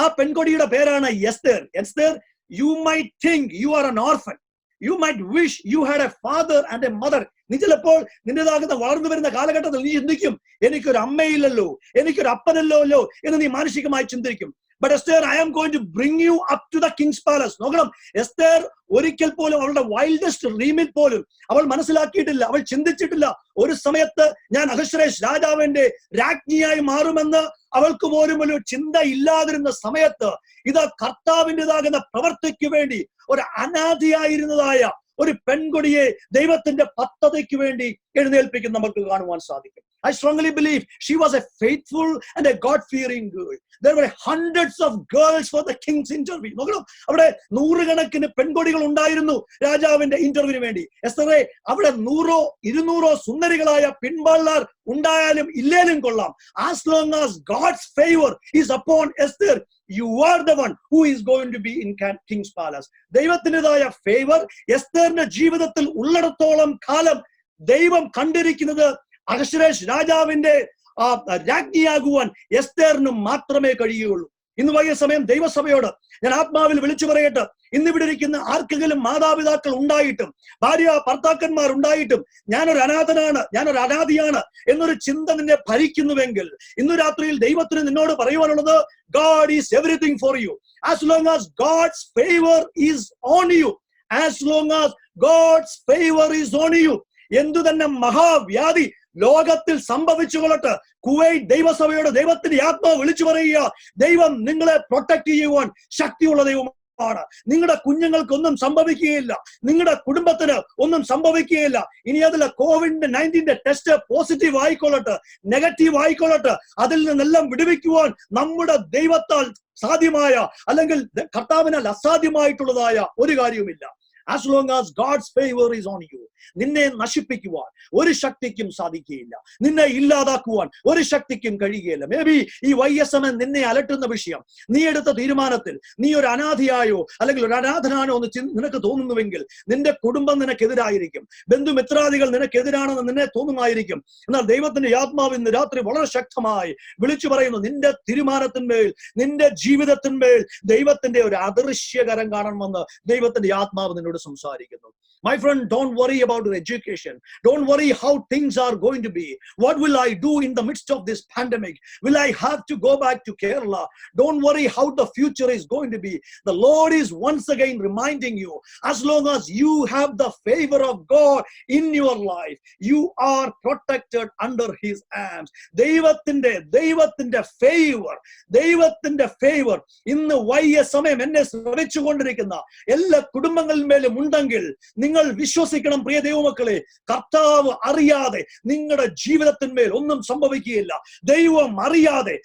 ആ പെൺകൊടിയുടെ പേരാണ് Esther. Esther, you might think you are an orphan. You might wish you had a father and a mother. നീ ചിലപ്പോൾ നിന്റേതാകുന്ന വളർന്നു വരുന്ന കാലഘട്ടത്തിൽ നീ ചിന്തിക്കും, എനിക്കൊരു അമ്മയില്ലല്ലോ, എനിക്കൊരു അപ്പനല്ലോ എന്ന് നീ മാനസികമായി ചിന്തിക്കും. But Esther, I am going to bring you up to the king's palace. നോക്കണം, എസ്തേർ ഒരിക്കൽ പോലും അവളുടെ വൈൽഡസ്റ്റ് ഡ്രീമിൽ പോലും അവൾ മനസ്സിലാക്കിയിട്ടില്ല, അവൾ ചിന്തിച്ചിട്ടില്ല ഒരു സമയത്ത് ഞാൻ അഹശ്വേരോശ് രാജാവിന്റെ രാജ്ഞിയായി മാറുമെന്ന് അവൾക്ക് പോലും ഒരു ചിന്ത ഇല്ലാതിരുന്ന സമയത്ത് ഇത് കർത്താവിൻ്റെതാകുന്ന പ്രവർത്തിക്ക് വേണ്ടി ഒരു അനാഥയായിരുന്നതായ ഒരു പെൺകൊടിയെ ദൈവത്തിന്റെ പദ്ധതിക്ക് വേണ്ടി എഴുന്നേൽപ്പിക്കും നമുക്ക് കാണുവാൻ സാധിക്കും. I strongly believe she was a faithful and a God-fearing girl. There were hundreds of girls for the king's interview. നോക്കണം, അവിടെ നൂറുകണക്കിന് പെൺകൊടികൾ ഉണ്ടായിരുന്നു രാജാവിന്റെ ഇന്റർവ്യൂവിന് വേണ്ടി. എസ്തറേ, അവിടെ 100 200 സുന്ദരികളായ പിൻവാളർ ഉണ്ടായാലും ഇല്ലേലും കൊള്ളാം. As long as God's favor is upon Esther, you are the one who is going to be in king's palace. ദൈവത്തിൻ്റെതായ ഫേവർ എസ്തറിന്റെ ജീവിതത്തിൽ ഉള്ളിടത്തോളം കാലം ദൈവം കണ്ടിരിക്കുന്നത് അഹശ്വേരോശ് രാജാവിന്റെ രാജ്ഞിയാകുവാൻ എസ്തറിന് മാത്രമേ കഴിയുകയുള്ളൂ. ഇന്ന് വൈകിയ സമയം ദൈവസഭയോട് ഞാൻ ആത്മാവിൽ വിളിച്ചു പറയട്ടെ, ഇന്നിവിടെ ഇരിക്കുന്ന ആർക്കെങ്കിലും മാതാപിതാക്കൾ ഉണ്ടായിട്ടും ഭാര്യ ഭർത്താക്കന്മാർ ഉണ്ടായിട്ടും ഞാനൊരു അനാഥനാണ്, ഞാനൊരു അനാഥിയാണ് എന്നൊരു ചിന്ത നിന്നെ ഭരിക്കുന്നുവെങ്കിൽ ഇന്നു രാത്രിയിൽ ദൈവത്തിന് നിന്നോട് പറയുവാനുള്ളത്, God is everything for you. As long as God's favor is on you, as long as God's favor is on you, എന്തു തന്നെ മഹാവ്യാധി ലോകത്തിൽ സംഭവിച്ചു കൊള്ളട്ടെ, കുവൈറ്റ് ദൈവസഭയോട് ദൈവത്തിന്റെ ആത്മാവ് വിളിച്ചു പറയുക, ദൈവം നിങ്ങളെ പ്രൊട്ടക്ട് ചെയ്യുവാൻ ശക്തിയുള്ള ദൈവമാണ്. നിങ്ങളുടെ കുഞ്ഞുങ്ങൾക്കൊന്നും സംഭവിക്കുകയില്ല, നിങ്ങളുടെ കുടുംബത്തിന് ഒന്നും സംഭവിക്കുകയില്ല. ഇനി അതിൽ COVID-19 ടെസ്റ്റ് പോസിറ്റീവ് ആയിക്കൊള്ളട്ടെ, നെഗറ്റീവ് ആയിക്കൊള്ളട്ടെ, അതിൽ നിന്നെല്ലാം വിടുവിക്കുവാൻ നമ്മുടെ ദൈവത്താൽ സാധ്യമായ അല്ലെങ്കിൽ കർത്താവിനാൽ അസാധ്യമായിട്ടുള്ളതായ ഒരു കാര്യവുമില്ല. As long as God's favor is on you, നിന്നെ നശിപ്പിക്കുവാൻ ഒരു ശക്തിക്കും സാധിക്കുകയില്ല, നിന്നെ ഇല്ലാതാക്കുവാൻ ഒരു ശക്തിക്കും കഴിയുകയില്ല. മേ ബി ഈ YSM നിന്നെ അലട്ടുന്ന വിഷയം, നീ എടുത്ത തീരുമാനത്തിൽ നീ ഒരു അനാഥിയായോ അല്ലെങ്കിൽ ഒരു അനാഥനാണോ എന്ന് നിനക്ക് തോന്നുന്നുവെങ്കിൽ നിന്റെ കുടുംബം നിനക്കെതിരായിരിക്കും, ബന്ധുമിത്രാദികൾ നിനക്കെതിരാണെന്ന് നിന്നെ തോന്നുമായിരിക്കും. എന്നാൽ ദൈവത്തിന്റെ ആത്മാവ് ഇന്ന് രാത്രി വളരെ ശക്തമായി വിളിച്ചു പറയുന്നു, നിന്റെ തീരുമാനത്തിന്മേൽ, നിന്റെ ജീവിതത്തിന്മേൽ ദൈവത്തിന്റെ ഒരു അദൃശ്യകരം കാണണമെന്ന് ദൈവത്തിന്റെ ആത്മാവ് നിന്നോട് സംസാരിക്കുന്നു. My friend, don't worry about your education. Don't worry how things are going to be. What will I do in the midst of this pandemic? Will I have to go back to Kerala? Don't worry how the future is going to be. The Lord is once again reminding you, as long as you have the favor of God in your life, you are protected under His arms. ദൈവത്തിന്റെ favour ഇന്ന് വൈകിയ സമയം എന്നെ ശ്രമിച്ചുകൊണ്ടിരിക്കുന്ന എല്ലാ കുടുംബങ്ങളിന്മേലും ഉണ്ടെങ്കിൽ നിങ്ങൾ വിശ്വസിക്കണം പ്രിയ ദൈവമക്കളെ, കർത്താവ് അറിയാതെ നിങ്ങളുടെ ജീവിതത്തിന്മേൽ ഒന്നും സംഭവിക്കുകയില്ല. ദൈവം അറിയാതെ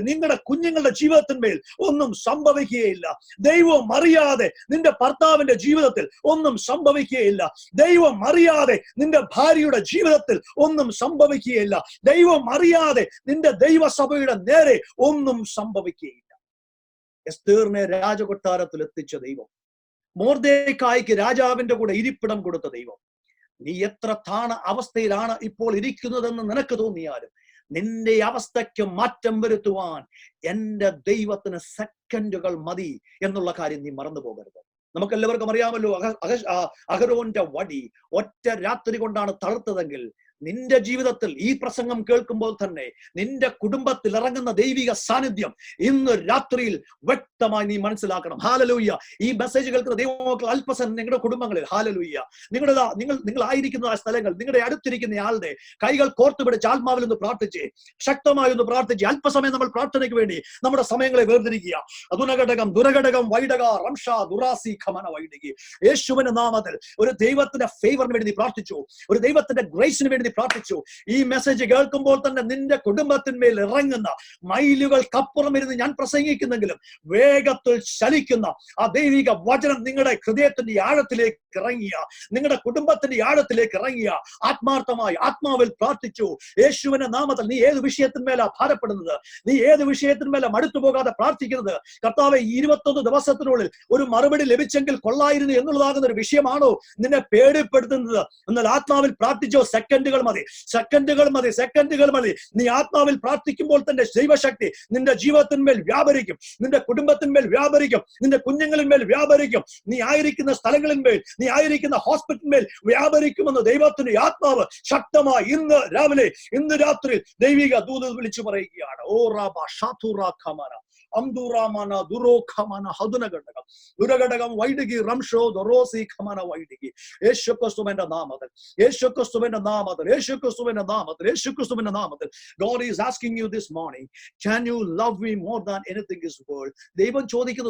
നിങ്ങളുടെ കുഞ്ഞുങ്ങളുടെ ജീവിതത്തിന്മേൽ ഒന്നും സംഭവിക്കുകയില്ല. ദൈവം അറിയാതെ നിന്റെ ഭർത്താവിന്റെ ജീവിതത്തിൽ ഒന്നും സംഭവിക്കുകയില്ല. ദൈവം അറിയാതെ നിന്റെ ഭാര്യയുടെ ജീവിതത്തിൽ ഒന്നും സംഭവിക്കുകയില്ല. ദൈവം അറിയാതെ നിന്റെ ദൈവസഭയുടെ നേരെ ഒന്നും സംഭവിക്കുകയില്ല. എസ്തേറിനെ രാജകൊട്ടാരത്തിൽ എത്തിച്ച ദൈവം, മൊർദെഖായിക്ക് രാജാവിന്റെ കൂടെ ഇരിപ്പിടം കൊടുത്ത ദൈവം, നീ എത്ര താണ അവസ്ഥയിലാണ് ഇപ്പോൾ ഇരിക്കുന്നതെന്ന് നിനക്ക് തോന്നിയാലും നിന്റെ അവസ്ഥയ്ക്ക് മാറ്റം വരുത്തുവാൻ എന്റെ ദൈവത്തിന് സെക്കൻഡുകൾ മതി എന്നുള്ള കാര്യം നീ മറന്നു പോകരുത്. നമുക്കെല്ലാവർക്കും അറിയാമല്ലോ, അഹരോന്റെ വടി ഒറ്റ രാത്രി കൊണ്ടാണ് തളർത്തതെങ്കിൽ നിന്റെ ജീവിതത്തിൽ ഈ പ്രസംഗം കേൾക്കുമ്പോൾ തന്നെ നിന്റെ കുടുംബത്തിൽ ഇറങ്ങുന്ന ദൈവിക സാന്നിധ്യം ഇന്ന് രാത്രിയിൽ വ്യക്തമായി നീ മനസ്സിലാക്കണം. ഹാലലൂയ്യ. ഈ മെസ്സേജ് കേൾക്കുന്ന ദൈവമക്കൾ അല്പസമയം നിങ്ങളുടെ കുടുംബങ്ങളിൽ, ഹാലലൂയ്യ, നിങ്ങൾ ആയിരിക്കുന്ന ആ സ്ഥലങ്ങൾ, നിങ്ങളുടെ അടുത്തിരിക്കുന്ന ആളുടെ കൈകൾ കോർത്തു പിടിച്ച് ആത്മാവിൽ ഒന്ന് പ്രാർത്ഥിച്ച്, ശക്തമായി ഒന്ന് പ്രാർത്ഥിച്ച്, അല്പസമയം നമ്മൾ പ്രാർത്ഥനയ്ക്ക് വേണ്ടി നമ്മുടെ സമയങ്ങളെ വേർതിരിക്കുക. അതുനഘടകം ദുരഘടകം വൈഡക റംഷ ദുറാസി ഖമന വൈഡകി. യേശുവിന്റെ നാമത്തിൽ ഒരു ദൈവത്തിന്റെ ഫേവറിന് വേണ്ടി പ്രാർത്ഥിച്ചു, ഒരു ദൈവത്തിന്റെ ഗ്രേസിന് വേണ്ടി പ്രാർത്ഥിച്ചു. ഈ മെസ്സേജ് കേൾക്കുമ്പോൾ തന്നെ നിന്റെ കുടുംബത്തിന്മേൽ ഇറങ്ങുന്ന മൈലുകൾക്കപ്പുറം ഇരുന്ന് ഞാൻ പ്രസംഗിക്കുന്നെങ്കിലും വേഗത്തിൽ ചലിക്കുന്ന ആ ദൈവിക വചനം നിങ്ങളുടെ ഹൃദയത്തിന്റെ ആഴത്തിലേക്ക് ഇറങ്ങിയ, നിങ്ങളുടെ കുടുംബത്തിന്റെ ആഴത്തിലേക്ക് ഇറങ്ങിയ, ആത്മാർത്ഥമായി ആത്മാവിൽ പ്രാർത്ഥിച്ചു. യേശുവിന്റെ നാമത്തിൽ നീ ഏത് വിഷയത്തിന്മേലാ ഭാരപ്പെടുന്നത്, നീ ഏത് വിഷയത്തിന്മേല മടുത്തു പോകാതെ പ്രാർത്ഥിക്കുന്നത്, കർത്താവെ 21 ദിവസത്തിനുള്ളിൽ ഒരു മറുപടി ലഭിച്ചെങ്കിൽ കൊള്ളായിരുന്നു എന്നുള്ളതാകുന്ന ഒരു വിഷയമാണോ നിന്നെ പേടിപ്പെടുത്തുന്നത്? എന്നാൽ ആത്മാവിൽ പ്രാർത്ഥിച്ചോ. സെക്കൻഡുകൾ മതി. നീ ആത്മാവിൽ പ്രാർത്ഥിക്കുമ്പോൾ തന്നെ ദൈവശക്തി നിന്റെ ജീവിതത്തിന്മേൽ വ്യാപരിക്കും, നിന്റെ കുടുംബത്തിന്മേൽ വ്യാപരിക്കും, നിന്റെ കുഞ്ഞുങ്ങളിന്മേൽ വ്യാപരിക്കും, നീ ആയിരിക്കുന്ന സ്ഥലങ്ങളിന്മേൽ, നീ ആയിരിക്കുന്ന ഹോസ്പിറ്റലിന്മേൽ വ്യാപരിക്കുമെന്ന് ദൈവത്തിന്റെ ആത്മാവ് ശക്തമായി ഇന്ന് രാത്രി ദൈവിക ദൂത് വിളിച്ചു പറയുകയാണ്. ഓ റാബ ഷാതുറ ഖമന അംദുറാമന ദുരോഖമന ഹദുനഘടകം ദുരഘടകം വൈദികി റംഷോ ദൊറോസി ഖമന വൈദികി. യേശുക്രിസ്തുവിന്റെ നാമത്തിൽ, യേശുക്രിസ്തുവിന്റെ നാമത്തിൽ, യേശുക്രിസ്തുവിന്റെ നാമത്തിൽ, യേശുക്രിസ്തുവിന്റെ നാമത്തിൽ. God is asking you this morning, can you love me more than anything in this world? ദൈവം ചോദിക്കുന്ന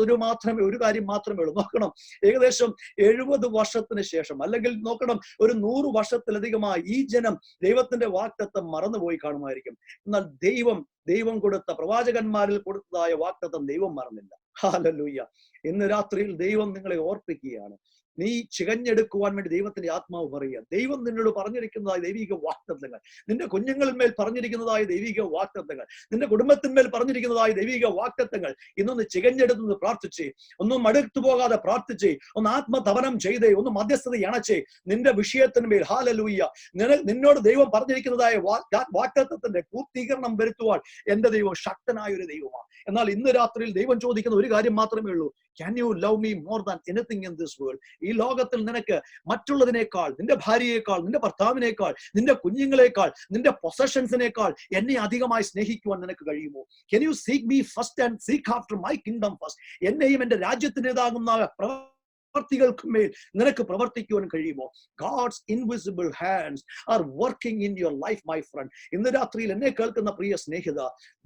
ഒരു കാര്യം മാത്രമേ ഉള്ളൂ. നോക്കണം, ഏകദേശം 70 വർഷത്തിന് ശേഷം, അല്ലെങ്കിൽ നോക്കണം, ഒരു 100 വർഷത്തിലധികമായി ഈ ജനം ദൈവത്തിന്റെ വാഗ്ദത്തം മറന്നുപോയി കാണുമായിരിക്കും. എന്നാൽ ദൈവം കൊടുത്ത, പ്രവാചകന്മാരിൽ കൊടുത്തതായ വാഗ്ദത്തം ദൈവം മറന്നില്ല. ഹല്ലേലൂയ. ഇന്ന് രാത്രിയിൽ ദൈവം നിങ്ങളെ ഓർപ്പിക്കുകയാണ്. നീ ചികഞ്ഞെടുക്കുവാൻ വേണ്ടി ദൈവത്തിന്റെ ആത്മാവ് പറയുക. ദൈവം നിന്നോട് പറഞ്ഞിരിക്കുന്നതായ ദൈവിക വാഗ്ദത്തങ്ങൾ, നിന്റെ കുഞ്ഞുങ്ങളിന്മേൽ പറഞ്ഞിരിക്കുന്നതായ ദൈവിക വാഗ്ദത്തങ്ങൾ, നിന്റെ കുടുംബത്തിന്മേൽ പറഞ്ഞിരിക്കുന്നതായ ദൈവിക വാഗ്ദത്തങ്ങൾ ഇന്നൊന്ന് ചികഞ്ഞെടുത്ത് പ്രാർത്ഥിച്ചേ. ഒന്നും അടുത്തു പോകാതെ പ്രാർത്ഥിച്ചേ. ഒന്ന് ആത്മതപനം ചെയ്തേ. ഒന്ന് മധ്യസ്ഥത അണച്ചേ നിന്റെ വിഷയത്തിന്മേൽ. ഹല്ലേലൂയ. നിന്നോട് ദൈവം പറഞ്ഞിരിക്കുന്നതായ വാഗ്ദത്തത്തിന്റെ പൂർത്തീകരണം വരുത്തുവാൻ എന്റെ ദൈവം ശക്തനായ ഒരു ദൈവമാണ്. എന്നാൽ ഇന്ന് രാത്രിയിൽ ദൈവം ചോദിക്കുന്ന ഒരു കാര്യം മാത്രമേ ഉള്ളൂ. Can you love me more than anything in this world? ഈ ലോകത്തിൽ നിനക്ക് മറ്റുള്ളതിനേക്കാൾ, നിന്റെ ഭാര്യയേക്കാൾ, നിന്റെ ഭർത്താവിനേക്കാൾ, നിന്റെ കുഞ്ഞുങ്ങളെക്കാൾ, നിന്റെ പൊസഷൻസിനേക്കാൾ എന്നെ അധികമായി സ്നേഹിക്കുവാൻ നിനക്ക് കഴിയുമോ? Can you seek me first and seek after my kingdom first? എന്നെയും എന്റെ രാജ്യത്തിൻ്റെതാകുന്ന പ്രവർത്തികൾക്കുമേൽ നിനക്ക് പ്രവർത്തിക്കുവാൻ കഴിയുമോ? God's invisible hands are working in your life, my friend. ഇന്ന് രാത്രിയിൽ എന്നെ കേൾക്കുന്ന പ്രിയ സ്നേഹിത,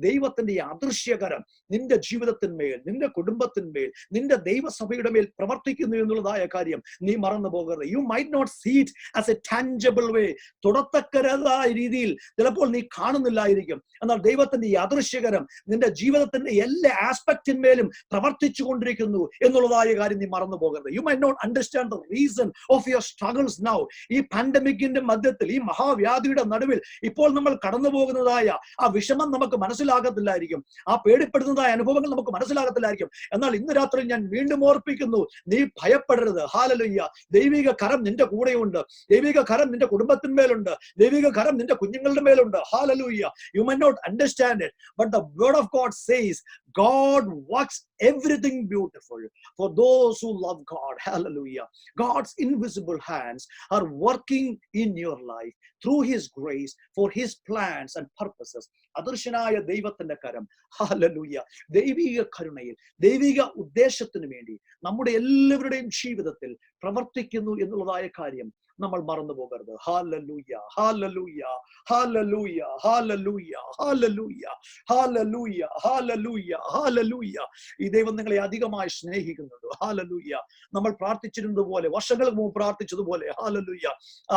ദൈവത്തിന്റെ അദൃശ്യകരം നിന്റെ ജീവിതത്തിന്മേൽ, നിന്റെ കുടുംബത്തിന്മേൽ, നിന്റെ ദൈവസഭയുടെ മേൽ പ്രവർത്തിക്കുന്നു എന്നുള്ളതായ കാര്യം നീ മറന്നു പോകരുത്. You might not see it as a tangible way. തുടത്തക്കരതായ രീതിയിൽ ചിലപ്പോൾ നീ കാണുന്നില്ലായിരിക്കും. എന്നാൽ ദൈവത്തിന്റെ ഈ അദൃശ്യകരം നിന്റെ ജീവിതത്തിന്റെ എല്ലാ ആസ്പെക്റ്റിന്മേലും പ്രവർത്തിച്ചു കൊണ്ടിരിക്കുന്നു എന്നുള്ളതായ കാര്യം നീ മറന്നു പോകരുത്. You might not understand the reason of your struggles now. ഈ പാൻഡമിക്കിന്റെ മധ്യത്തിൽ, ഈ മഹാവ്യാധിയുടെ നടുവിൽ ഇപ്പോൾ നമ്മൾ കടന്നു പോകുന്നതായ ആ വിഷമം നമുക്ക് മനസ്സിലാകത്തില്ലായിരിക്കും. ആ പേടിപ്പെടുന്നതായ അനുഭവങ്ങൾ നമുക്ക് മനസ്സിലാകത്തില്ലായിരിക്കും. എന്നാൽ ഇന്ന് രാത്രി ഞാൻ വീണ്ടും ഓർപ്പിക്കുന്നു, നീ ഭയപ്പെടരുത്. ഹല്ലേലൂയ. ദൈവിക കരം നിന്റെ കൂടെയുണ്ട്. ദൈവിക കരം നിന്റെ കുടുംബത്തിന്മേലുണ്ട്. ദൈവിക കരം നിന്റെ കുഞ്ഞുങ്ങളുടെ മേലുണ്ട്. Hallelujah. You might not understand it, but the word of God says God works everything beautiful for those who love God. Hallelujah. God's invisible hands are working in your life through his grace for his plans and purposes. അദൃശ്യനായ ദൈവത്തിന്റെ കരം, hallelujah, ദൈവിക കരുണയിൽ, ദൈവിക ഉദ്ദേശത്തിന് വേണ്ടി നമ്മുടെ എല്ലാവരുടെയും ജീവിതത്തിൽ പ്രവർത്തിക്കുന്നു എന്നുള്ളതായ കാര്യം നമ്മൾ മറന്നു പോകരുത്. Hallelujah, hallelujah, hallelujah, hallelujah, hallelujah, hallelujah, hallelujah, hallelujah. ഈ ദൈവം നിങ്ങളെ അധികമായി സ്നേഹിക്കുന്നുണ്ട്. ഹല്ലേലൂയ. നമ്മൾ പ്രാർത്ഥിച്ചിരുന്നതുപോലെ, വർഷങ്ങൾക്ക് മുമ്പ് പ്രാർത്ഥിച്ചതുപോലെ, ഹല്ലേലൂയ,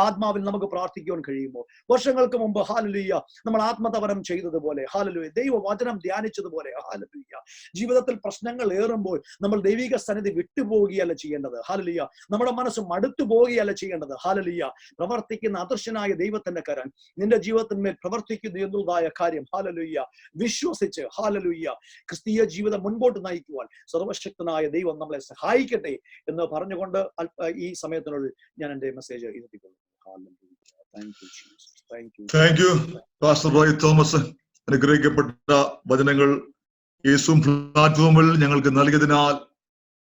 ആത്മാവിൽ നമുക്ക് പ്രാർത്ഥിക്കുവാൻ കഴിയുമോ? വർഷങ്ങൾക്ക് മുമ്പ് ഹല്ലേലൂയ നമ്മൾ ആത്മതപനം ചെയ്തതുപോലെ, ഹല്ലേലൂയ, ദൈവവചനം ധ്യാനിച്ചതുപോലെ, ഹല്ലേലൂയ, ജീവിതത്തിൽ പ്രശ്നങ്ങൾ ഏറുമ്പോൾ നമ്മൾ ദൈവിക സന്നിധി വിട്ടുപോവുകയല്ല ചെയ്യേണ്ടത്. ഹല്ലേലൂയ. നമ്മുടെ മനസ്സ് മടുത്തു പോവുകയല്ല ചെയ്യേണ്ടത്. ഹല്ലേലൂയ. പ്രവർത്തിക്കുന്ന അദൃശ്യനായ ദൈവത്തിന്റെ കരം നിന്റെ ജീവിതത്തിന്മേൽ പ്രവർത്തിക്കുന്നു എന്നുള്ളതായ കാര്യം, ഹല്ലേലൂയ, വിശ്വസിച്ച്, ഹല്ലേലൂയ, ക്രിസ്തീയ ജീവിതം മുൻപോട്ട് നയിക്കുവാൻ സർവശക്തനായ ദൈവം നമ്മളെ സഹായിക്കട്ടെ എന്ന് പറഞ്ഞുകൊണ്ട് ഈ സമയത്തിനുള്ളിൽ ഞാൻ എന്റെ മെസ്സേജ് എത്തിക്കൊള്ളുന്നു. Thank you pastor Roy Thomas. അനുഗ്രഹിക്കപ്പെട്ട വചനങ്ങൾ യേശു പ്ലാറ്റ്ഫോമിൽ ഞങ്ങൾക്ക് നൽകിയതിനാൽ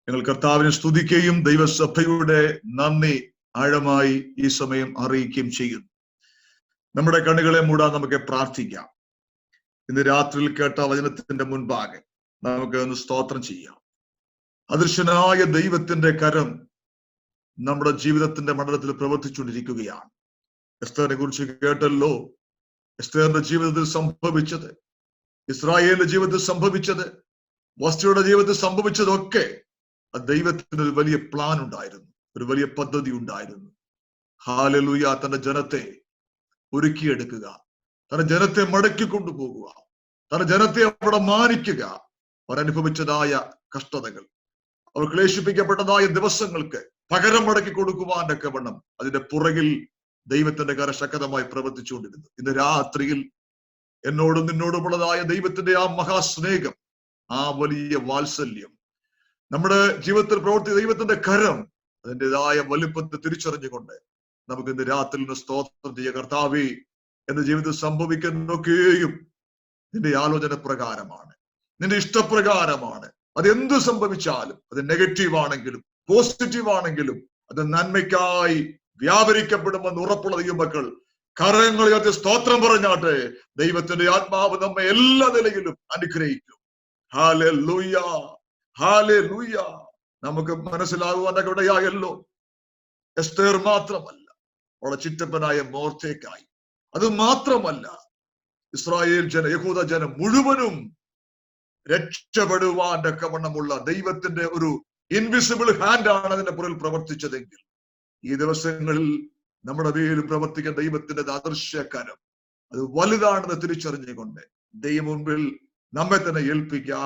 ഞങ്ങൾ കർത്താവിനെ സ്തുതിക്കുകയും ദൈവസഭയുടെ നന്ദി ആഴമായി ഈ സമയം അറിയിക്കുകയും ചെയ്യുന്നു. നമ്മുടെ കണ്ണുകളെ മൂടാൻ നമുക്ക് പ്രാർത്ഥിക്കാം. ഇന്ന് രാത്രിയിൽ കേട്ട വചനത്തിന്റെ മുൻപാകെ നമുക്ക് ഒന്ന് സ്തോത്രം ചെയ്യാം. അദൃശ്യനായ ദൈവത്തിന്റെ കരം നമ്മുടെ ജീവിതത്തിന്റെ മണ്ഡലത്തിൽ പ്രവർത്തിച്ചുകൊണ്ടിരിക്കുകയാണ്. എസ്തേറിനെ കുറിച്ച് കേട്ടല്ലോ. എസ്തേറിന്റെ ജീവിതത്തിൽ സംഭവിച്ചത്, ഇസ്രായേലിന്റെ ജീവിതത്തിൽ സംഭവിച്ചത്, വസ്തുയുടെ ജീവിതത്തിൽ സംഭവിച്ചതൊക്കെ ദൈവത്തിന് ഒരു വലിയ പ്ലാൻ ഉണ്ടായിരുന്നു, ഒരു വലിയ പദ്ധതി ഉണ്ടായിരുന്നു. ഹല്ലേലൂയ. തന്റെ ജനത്തെ ഒരുക്കിയെടുക്കുക, തന്റെ ജനത്തെ മടക്കി കൊണ്ടുപോകുക, തന്റെ ജനത്തെ അവിടെ മാനിക്കുക. അവരനുഭവിച്ചതായ കഷ്ടതകൾ, അവർ ക്ലേശിപ്പിക്കപ്പെട്ടതായ ദിവസങ്ങൾക്ക് പകരം മടക്കി കൊടുക്കുവാനൊക്കെ വണ്ണം അതിന്റെ പുറകിൽ ദൈവത്തിന്റെ കരം ശക്തമായി പ്രവർത്തിച്ചുകൊണ്ടിരുന്നു. ഇന്ന് രാത്രിയിൽ എന്നോടും നിന്നോടുമുള്ളതായ ദൈവത്തിന്റെ ആ മഹാസ്നേഹം, ആ വലിയ വാത്സല്യം, നമ്മുടെ ജീവിതത്തിൽ പ്രവർത്തി ദൈവത്തിന്റെ കരം അതിൻ്റെതായ വലുപ്പത്തെ തിരിച്ചറിഞ്ഞുകൊണ്ട് നമുക്ക് ഇന്ന് രാത്രി സ്തോത്രം ചെയ്യുക. കർത്താവേ, എന്റെ ജീവിതത്തിൽ സംഭവിക്കുന്നൊക്കെയും നിന്റെ ആലോചന പ്രകാരമാണ്, നിന്റെ ഇഷ്ടപ്രകാരമാണ്. അതെന്ത് സംഭവിച്ചാലും, അത് നെഗറ്റീവ് ആണെങ്കിലും പോസിറ്റീവ് ആണെങ്കിലും അത് നന്മയ്ക്കായി വ്യാപരിക്കപ്പെടുമെന്ന് ഉറപ്പുള്ള ദൈവമക്കൾ കരങ്ങൾ ഉയർത്തി സ്തോത്രം പറഞ്ഞാട്ടെ. ദൈവത്തിന്റെ ആത്മാവ് നമ്മെ എല്ലാ നിലയിലും അനുഗ്രഹിക്കും. Hallelujah, hallelujah. നമുക്ക് മനസ്സിലാകുവാനൊക്കെ ഇടയായല്ലോ. എസ്തേർ മാത്രമല്ല, അവളുടെ ചിറ്റപ്പനായ മോർദെഖായി, അത് മാത്രമല്ല ഇസ്രായേൽ യഹൂദ ജനം മുഴുവനും രക്ഷപ്പെടുവാൻ തക്കവണ്ണമുള്ള ദൈവത്തിന്റെ ഒരു ഇൻവിസിബിൾ ഹാൻഡ് ആണ് അതിന്റെ പുറകിൽ പ്രവർത്തിച്ചതെങ്കിൽ ഈ ദിവസങ്ങളിൽ നമ്മുടെ മേലും പ്രവർത്തിക്കുന്ന ദൈവത്തിന്റെ അദൃശ്യകരം അത് വലുതാണെന്ന് തിരിച്ചറിഞ്ഞുകൊണ്ട് ദൈവം മുൻപിൽ നമ്മെ തന്നെ ഏൽപ്പിക്കുക.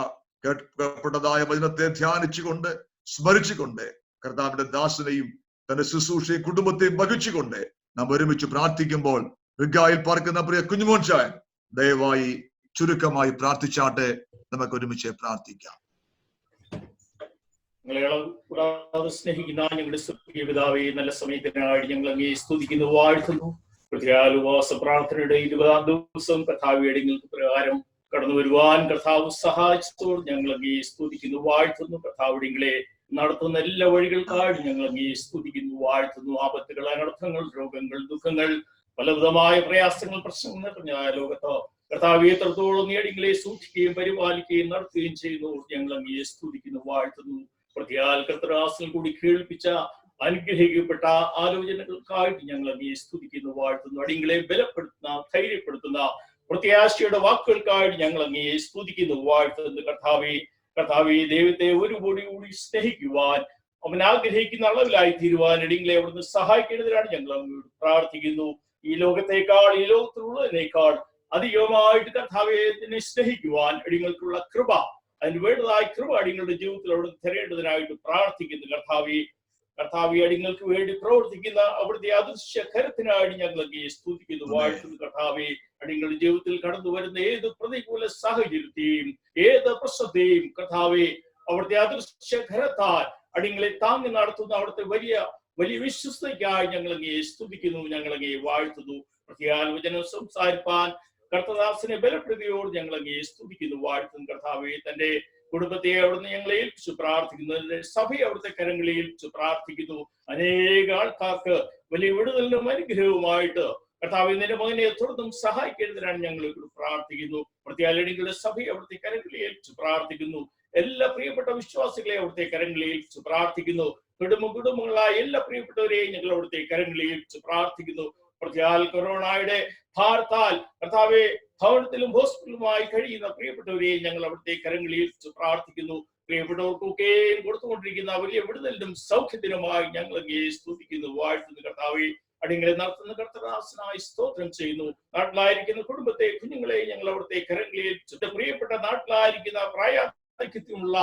കേൾക്കപ്പെട്ടതായ വചനത്തെ ധ്യാനിച്ചുകൊണ്ട് സ്മരിച്ചുകൊണ്ട് കർത്താവിന്റെ ദാസനെയും തന്റെ ശുശ്രൂഷയും കുടുംബത്തെയും വഹിച്ചുകൊണ്ട് നാം ഒരുമിച്ച് പ്രാർത്ഥിക്കുമ്പോൾ റിഗായിൽ പാർക്കുന്ന പ്രിയ കുഞ്ഞുമോൻ ചായൻ ദയവായി ചുരുക്കമായി പ്രാർത്ഥിച്ചാട്ടെ. നമുക്ക് ഒരുമിച്ച് പ്രാർത്ഥിക്കാം. കൂടാതെ സ്നേഹിക്കുന്ന ഞങ്ങളുടെ സ്വർഗീയ പിതാവേ, നല്ല സമയത്തിനായി ഞങ്ങൾ അങ്ങേ സ്തുതിക്കുന്നു, വാഴ്ത്തുന്നു. ഉപവാസ പ്രാർത്ഥനയുടെ 20-ാം ദിവസം കർത്താവിയുടെ നിങ്ങൾക്ക് പ്രകാരം കടന്നു വരുവാൻ കർത്താവ് സഹായിച്ചതോട് ഞങ്ങൾ അങ്ങേ സ്തുതിക്കുന്നു, വാഴ്ത്തുന്നു. കർത്താവിടിങ്ങളെ നടത്തുന്ന എല്ലാ വഴികൾക്കായി ഞങ്ങൾ അങ്ങേ സ്തുതിക്കുന്നു, വാഴ്ത്തുന്നു. ആപത്തുകൾ, അനർത്ഥങ്ങൾ, രോഗങ്ങൾ, ദുഃഖങ്ങൾ, പലവിധമായ പ്രയാസങ്ങൾ, പ്രശ്നങ്ങൾ നിറഞ്ഞ ലോകത്തോ കർത്താവ് എത്രത്തോളം നേടിങ്ങളെ സൂക്ഷിക്കുകയും പരിപാലിക്കുകയും നടത്തുകയും ചെയ്യുന്നു. ഞങ്ങൾ അങ്ങേ സ്തുതിക്കുന്നു, വാഴ്ത്തുന്നു. പ്രതിയാൽ കർത്തരാസിൽ കൂടി കേൾപ്പിച്ച അനുഗ്രഹിക്കപ്പെട്ട ആലോചനകൾക്കായിട്ട് ഞങ്ങൾ അങ്ങേ സ്തുതിക്കുന്നു, വാഴ്ത്തുന്നു. അടിങ്ങളെ ബലപ്പെടുത്തുന്ന, ധൈര്യപ്പെടുത്തുന്ന പ്രത്യാശയുടെ വാക്കുകൾക്കായിട്ട് ഞങ്ങൾ അങ്ങേ സ്തുതിക്കുന്നു, വാഴ്ത്തുന്നു. കർത്താവേ, ദൈവത്തെ ഒരു കൂടി സ്നേഹിക്കുവാൻ, അവൻ ആഗ്രഹിക്കുന്ന അളവിലായി തീരുവാൻ അടിങ്ങളെ അവിടുന്ന് സഹായിക്കേണ്ടതിനാണ് ഞങ്ങൾ അങ്ങോട്ട് പ്രാർത്ഥിക്കുന്നു. ഈ ലോകത്തെക്കാൾ, ഈ ലോകത്തിലുള്ളതിനേക്കാൾ അധികമായിട്ട് കർത്താവെ സ്നേഹിക്കുവാൻ അടിങ്ങൾക്കുള്ള കൃപ, അതിന് വേണ്ടതായ കൃപ അടിങ്ങളുടെ ജീവിതത്തിൽ അവിടെ തരേണ്ടതിനായിട്ട് പ്രാർത്ഥിക്കുന്നു. കർത്താവെ അടിങ്ങൾക്ക് വേണ്ടി പ്രവർത്തിക്കുന്ന അവിടുത്തെ അദൃശ്യ കരത്തിനായിട്ട് ഞങ്ങൾ അങ്ങേ സ്തുതിക്കുന്നു, വാഴ്ത്തുന്നു. കർത്താവെ അടിങ്ങളുടെ ജീവിതത്തിൽ കടന്നു വരുന്ന ഏത് പ്രതികൂല സാഹചര്യത്തെയും, ഏത് പ്രശ്നത്തെയും കർത്താവെ അവിടുത്തെ അദൃശ്യ കരത്താൽ അടിങ്ങളെ താങ്ങി നടത്തുന്ന അവിടുത്തെ വലിയ വിശ്വസ്തയ്ക്കായി ഞങ്ങൾ അങ്ങേ സ്തുതിക്കുന്നു, ഞങ്ങൾ അങ്ങേ വാഴ്ത്തുന്നു. പ്രത്യാലോചന സംസാരിപ്പാൻ കർത്തദാസനെ ബലപ്രതിയോട് ഞങ്ങൾ അങ്ങേ സ്തുതിക്കുന്നു, വാഴ്ത്തുന്നു. കർത്താവെ തന്റെ കുടുംബത്തെ അവിടുന്ന് ഞങ്ങളെ ഏൽപ്പിച്ചു പ്രാർത്ഥിക്കുന്നു, സഭയെ അവിടുത്തെ കരങ്ങളെ ഏൽപ്പിച്ചു പ്രാർത്ഥിക്കുന്നു. അനേക ആൾക്കാർക്ക് വലിയ വിടുതലിനും അനുഗ്രഹവുമായിട്ട് കർത്താവ് നിന്റെ മകനെ തുടർന്നും സഹായിക്കേണ്ടതിനാണ് ഞങ്ങൾ പ്രാർത്ഥിക്കുന്നു. പ്രത്യാലടികളുടെ സഭയെ അവിടുത്തെ കരങ്ങളെ ഏൽപ്പിച്ചു പ്രാർത്ഥിക്കുന്നു. എല്ലാ പ്രിയപ്പെട്ട വിശ്വാസികളെ അവിടുത്തെ കരങ്ങളെ ഏൽപ്പിച്ചു പ്രാർത്ഥിക്കുന്നു. കുടുംബങ്ങളായ എല്ലാ പ്രിയപ്പെട്ടവരെയും ഞങ്ങൾ അവിടുത്തെ കരങ്ങളെ ഏൽപ്പിച്ചു പ്രാർത്ഥിക്കുന്നു. പ്രത്യാൽ കൊറോണയുടെ ഭാരത്താൽ കർത്താവെ ഭവനത്തിലും ഹോസ്പിറ്റലുമായി കഴിയുന്ന പ്രിയപ്പെട്ടവരെയും ഞങ്ങൾ അവിടുത്തെ കരങ്ങളിൽ ഏൽപ്പിച്ചു പ്രാർത്ഥിക്കുന്നു. പ്രിയപ്പെട്ടവർക്കൊക്കെയും കൊടുത്തുകൊണ്ടിരിക്കുന്ന വലിയ വിടുതലിനും സൗഖ്യത്തിനുമായി ഞങ്ങൾ അങ്ങേ സ്തുതിക്കുന്നു, വാഴ്ത്തുന്നു. കർത്താവെ അടിങ്ങളെ നടത്തുന്ന കർത്തദാസനായി സ്തോത്രം ചെയ്യുന്നു. നാട്ടിലായിരിക്കുന്ന കുടുംബത്തെ, കുഞ്ഞുങ്ങളെ ഞങ്ങൾ അവിടുത്തെ കരങ്ങളിൽ ഏൽപ്പിച്ചു. പ്രിയപ്പെട്ട നാട്ടിലായിരിക്കുന്ന പ്രായാധിക്യത്തിലുള്ള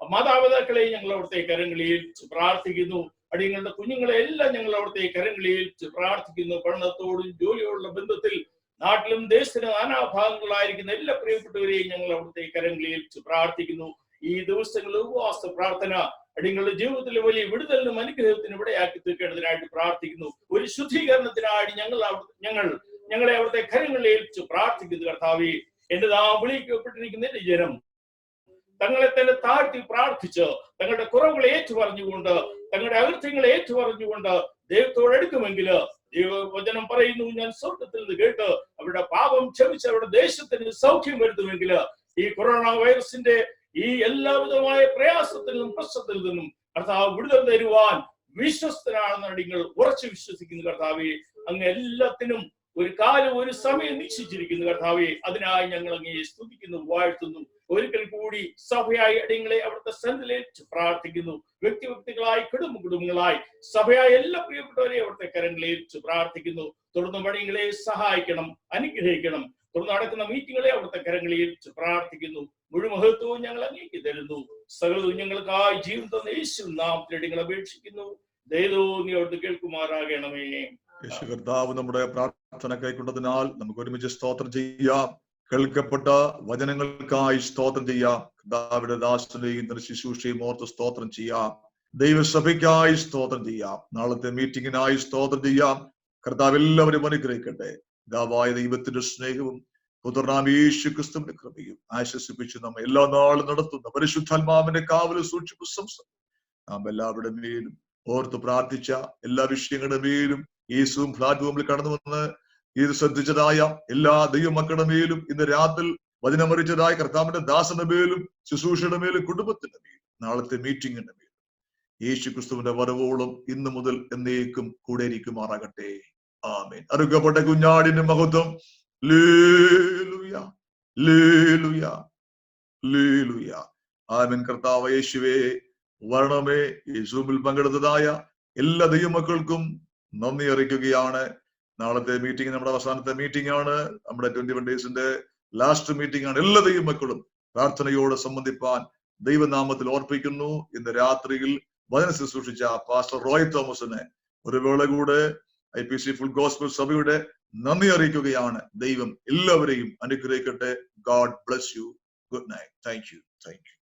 മാതാപിതാക്കളെ ഞങ്ങൾ അവിടുത്തെ കരങ്ങളിൽ ഏൽപ്പിച്ചു പ്രാർത്ഥിക്കുന്നു. അടിയങ്ങളുടെ കുഞ്ഞുങ്ങളെ എല്ലാം ഞങ്ങൾ അവിടുത്തെ കരങ്ങളിൽ ഏൽപ്പിച്ച് പ്രാർത്ഥിക്കുന്നു. പഠനത്തോടും ജോലിയോടുള്ള ബന്ധത്തിൽ നാട്ടിലും ദേശത്തിലും നാനാഭാഗങ്ങളായിരിക്കുന്ന എല്ലാ പ്രിയപ്പെട്ടവരെയും ഞങ്ങൾ അവിടുത്തെ കരങ്ങളിൽ ഏൽപ്പിച്ച് പ്രാർത്ഥിക്കുന്നു. ഈ ദിവസങ്ങളിൽ ഉപവാസ പ്രാർത്ഥന അടിയങ്ങളുടെ ജീവിതത്തിൽ വലിയ വിടുതലിനും അനുഗ്രഹത്തിനും ഇവിടെയാക്കി തീർക്കേണ്ടതിനായിട്ട് പ്രാർത്ഥിക്കുന്നു. ഒരു ശുദ്ധീകരണത്തിനായിട്ട് ഞങ്ങളെ അവിടുത്തെ കരങ്ങളിൽ ഏൽപ്പിച്ച് പ്രാർത്ഥിക്കുന്നു. കർത്താവേ, എന്റെ നാം വിളിക്കപ്പെട്ടിരിക്കുന്ന എന്റെ ജനം തങ്ങളെ തന്നെ താഴ്ത്തി പ്രാർത്ഥിച്ച് തങ്ങളുടെ കുറവുകളെ ഏറ്റുപറഞ്ഞുകൊണ്ട്, തങ്ങളുടെ അകൃത്യങ്ങളെ ഏറ്റുപറഞ്ഞുകൊണ്ട് ദൈവത്തോട് എടുക്കുമെങ്കിൽ ദൈവവചനം പറയുന്നു, ഞാൻ സ്വർഗത്തിൽ നിന്ന് കേട്ട് അവരുടെ പാപം ക്ഷമിച്ച് അവരുടെ ദേശത്തിന് സൗഖ്യം വരുത്തുമെങ്കിൽ ഈ കൊറോണ വൈറസിന്റെ ഈ എല്ലാവിധമായ പ്രയാസത്തിൽ നിന്നും പ്രശ്നത്തിൽ നിന്നും കർത്താവ് വിടുതൽ തരുവാൻ വിശ്വസ്തനാണെന്ന് നിങ്ങൾ ഉറച്ചു വിശ്വസിക്കുന്നു. കർത്താവെ, അങ്ങ് എല്ലാത്തിനും ഒരു കാലം, ഒരു സമയം നിശ്ചയിച്ചിരിക്കുന്നു. കർത്താവെ, അതിനായി ഞങ്ങൾ അങ്ങേ സ്തുതിക്കുന്നു, വാഴ്ത്തുന്നു. ഒരിക്കൽ കൂടി സഭയായി അടിയങ്ങളെ അവിടുത്തെ സന്നിധിയിലേൽപ്പിച്ച് പ്രാർത്ഥിക്കുന്നു. വ്യക്തികളായി, കുടുംബങ്ങളായി സഭയായി എല്ലാ പ്രിയപ്പെട്ടവരെയും അവിടുത്തെ കരങ്ങളെ ഏൽപ്പിച്ച് പ്രാർത്ഥിക്കുന്നു. തുടർന്ന് അടിയങ്ങളെ സഹായിക്കണം, അനുഗ്രഹിക്കണം. തുടർന്ന് നടക്കുന്ന മീറ്റിങ്ങളെ അവിടുത്തെ കരങ്ങളെ ഏൽപ്പിച്ച് പ്രാർത്ഥിക്കുന്നു. മുഴുമഹത്വവും ഞങ്ങൾ അങ്ങേക്ക് തരുന്നു. സകലവും ഞങ്ങൾക്കായി ജീവൻ തന്ന യേശു നാമത്തിൽ അടിയങ്ങൾ അപേക്ഷിക്കുന്നു. ദയതോ നീ അവിടുത്തെ കേൾക്കുമാറാകണമേ. യേശു കർത്താവ് നമ്മുടെ പ്രാർത്ഥന കൈക്കൊണ്ടതിനാൽ നമുക്ക് ഒരുമിച്ച് സ്തോത്രം ചെയ്യാം. കേൾക്കപ്പെട്ട വചനങ്ങൾക്കായി സ്തോത്രം ചെയ്യാം. കർത്താവിന്റെ ദാസനെയും ശുശ്രൂഷയും ഓർത്ത് സ്തോത്രം ചെയ്യാം. ദൈവസഭയ്ക്കായി സ്തോത്രം ചെയ്യാം. നാളത്തെ മീറ്റിംഗിനായി സ്തോത്രം ചെയ്യാം. കർത്താവ് എല്ലാവരും അനുഗ്രഹിക്കട്ടെ. പിതാവായ ദൈവത്തിന്റെ സ്നേഹവും പുത്രനാം യേശു ക്രിസ്തുവിന്റെ കൃപയും ആശ്വസിപ്പിച്ച് നമ്മെ എല്ലാ നാളും നടത്തുന്ന പരിശുദ്ധാത്മാവിന്റെ കാവലും സൂക്ഷിപ്പും നാം എല്ലാവരുടെ മേലും ഓർത്ത് പ്രാർത്ഥിച്ച എല്ലാ വിഷയങ്ങളുടെ മേലും യേശുവും പ്ലാറ്റ്ഫോമിൽ കടന്നു വന്ന് ഇത് ശ്രദ്ധിച്ചതായ എല്ലാ ദൈവമക്കളുടെ മേലും ഇന്ന് രാത്രി വചനമറിച്ചതായ കർത്താവിന്റെ ദാസന്റെ മേലും ശുശ്രൂഷയുടെ മേലും കുടുംബത്തിന്റെ മേലും നാളത്തെ മീറ്റിംഗിന്റെ മേലും യേശു ക്രിസ്തുവിന്റെ വരവോളം ഇന്നു മുതൽ എന്നേക്കും കൂടെ ഇരിക്കുമാറാകട്ടെ. ആമേൻ. അറുക്കപ്പെട്ട കുഞ്ഞാടിന്റെ മഹത്വം. ലേലുയ ലേലുയ ലേലുയ. ആമേൻ. കർത്താവ് യേശുവേ വരണമേ. ഈ സൂമിൽ പങ്കെടുത്തതായ എല്ലാ ദൈവമക്കൾക്കും നന്ദി അറിയിക്കുകയാണ്. നാളത്തെ മീറ്റിംഗ് നമ്മുടെ അവസാനത്തെ മീറ്റിംഗ് ആണ്. നമ്മുടെ 21 ഡേയ്സിന്റെ ലാസ്റ്റ് മീറ്റിംഗ് ആണ്. എല്ലാ ദൈവമക്കളും പ്രാർത്ഥനയോടെ സംബന്ധിപ്പാൻ ദൈവനാമത്തിൽ ഓർപ്പിക്കുന്നു. ഇന്ന് രാത്രിയിൽ വചന ശുശ്രൂഷിച്ച പാസ്റ്റർ റോയ് തോമസിനെ ഒരു വേള കൂടെ IPC ഫുൾ ഗോസ്പൽ സഭയുടെ നന്ദി അറിയിക്കുകയാണ്. ദൈവം എല്ലാവരെയും അനുഗ്രഹിക്കട്ടെ. God bless you. Good night. Thank you.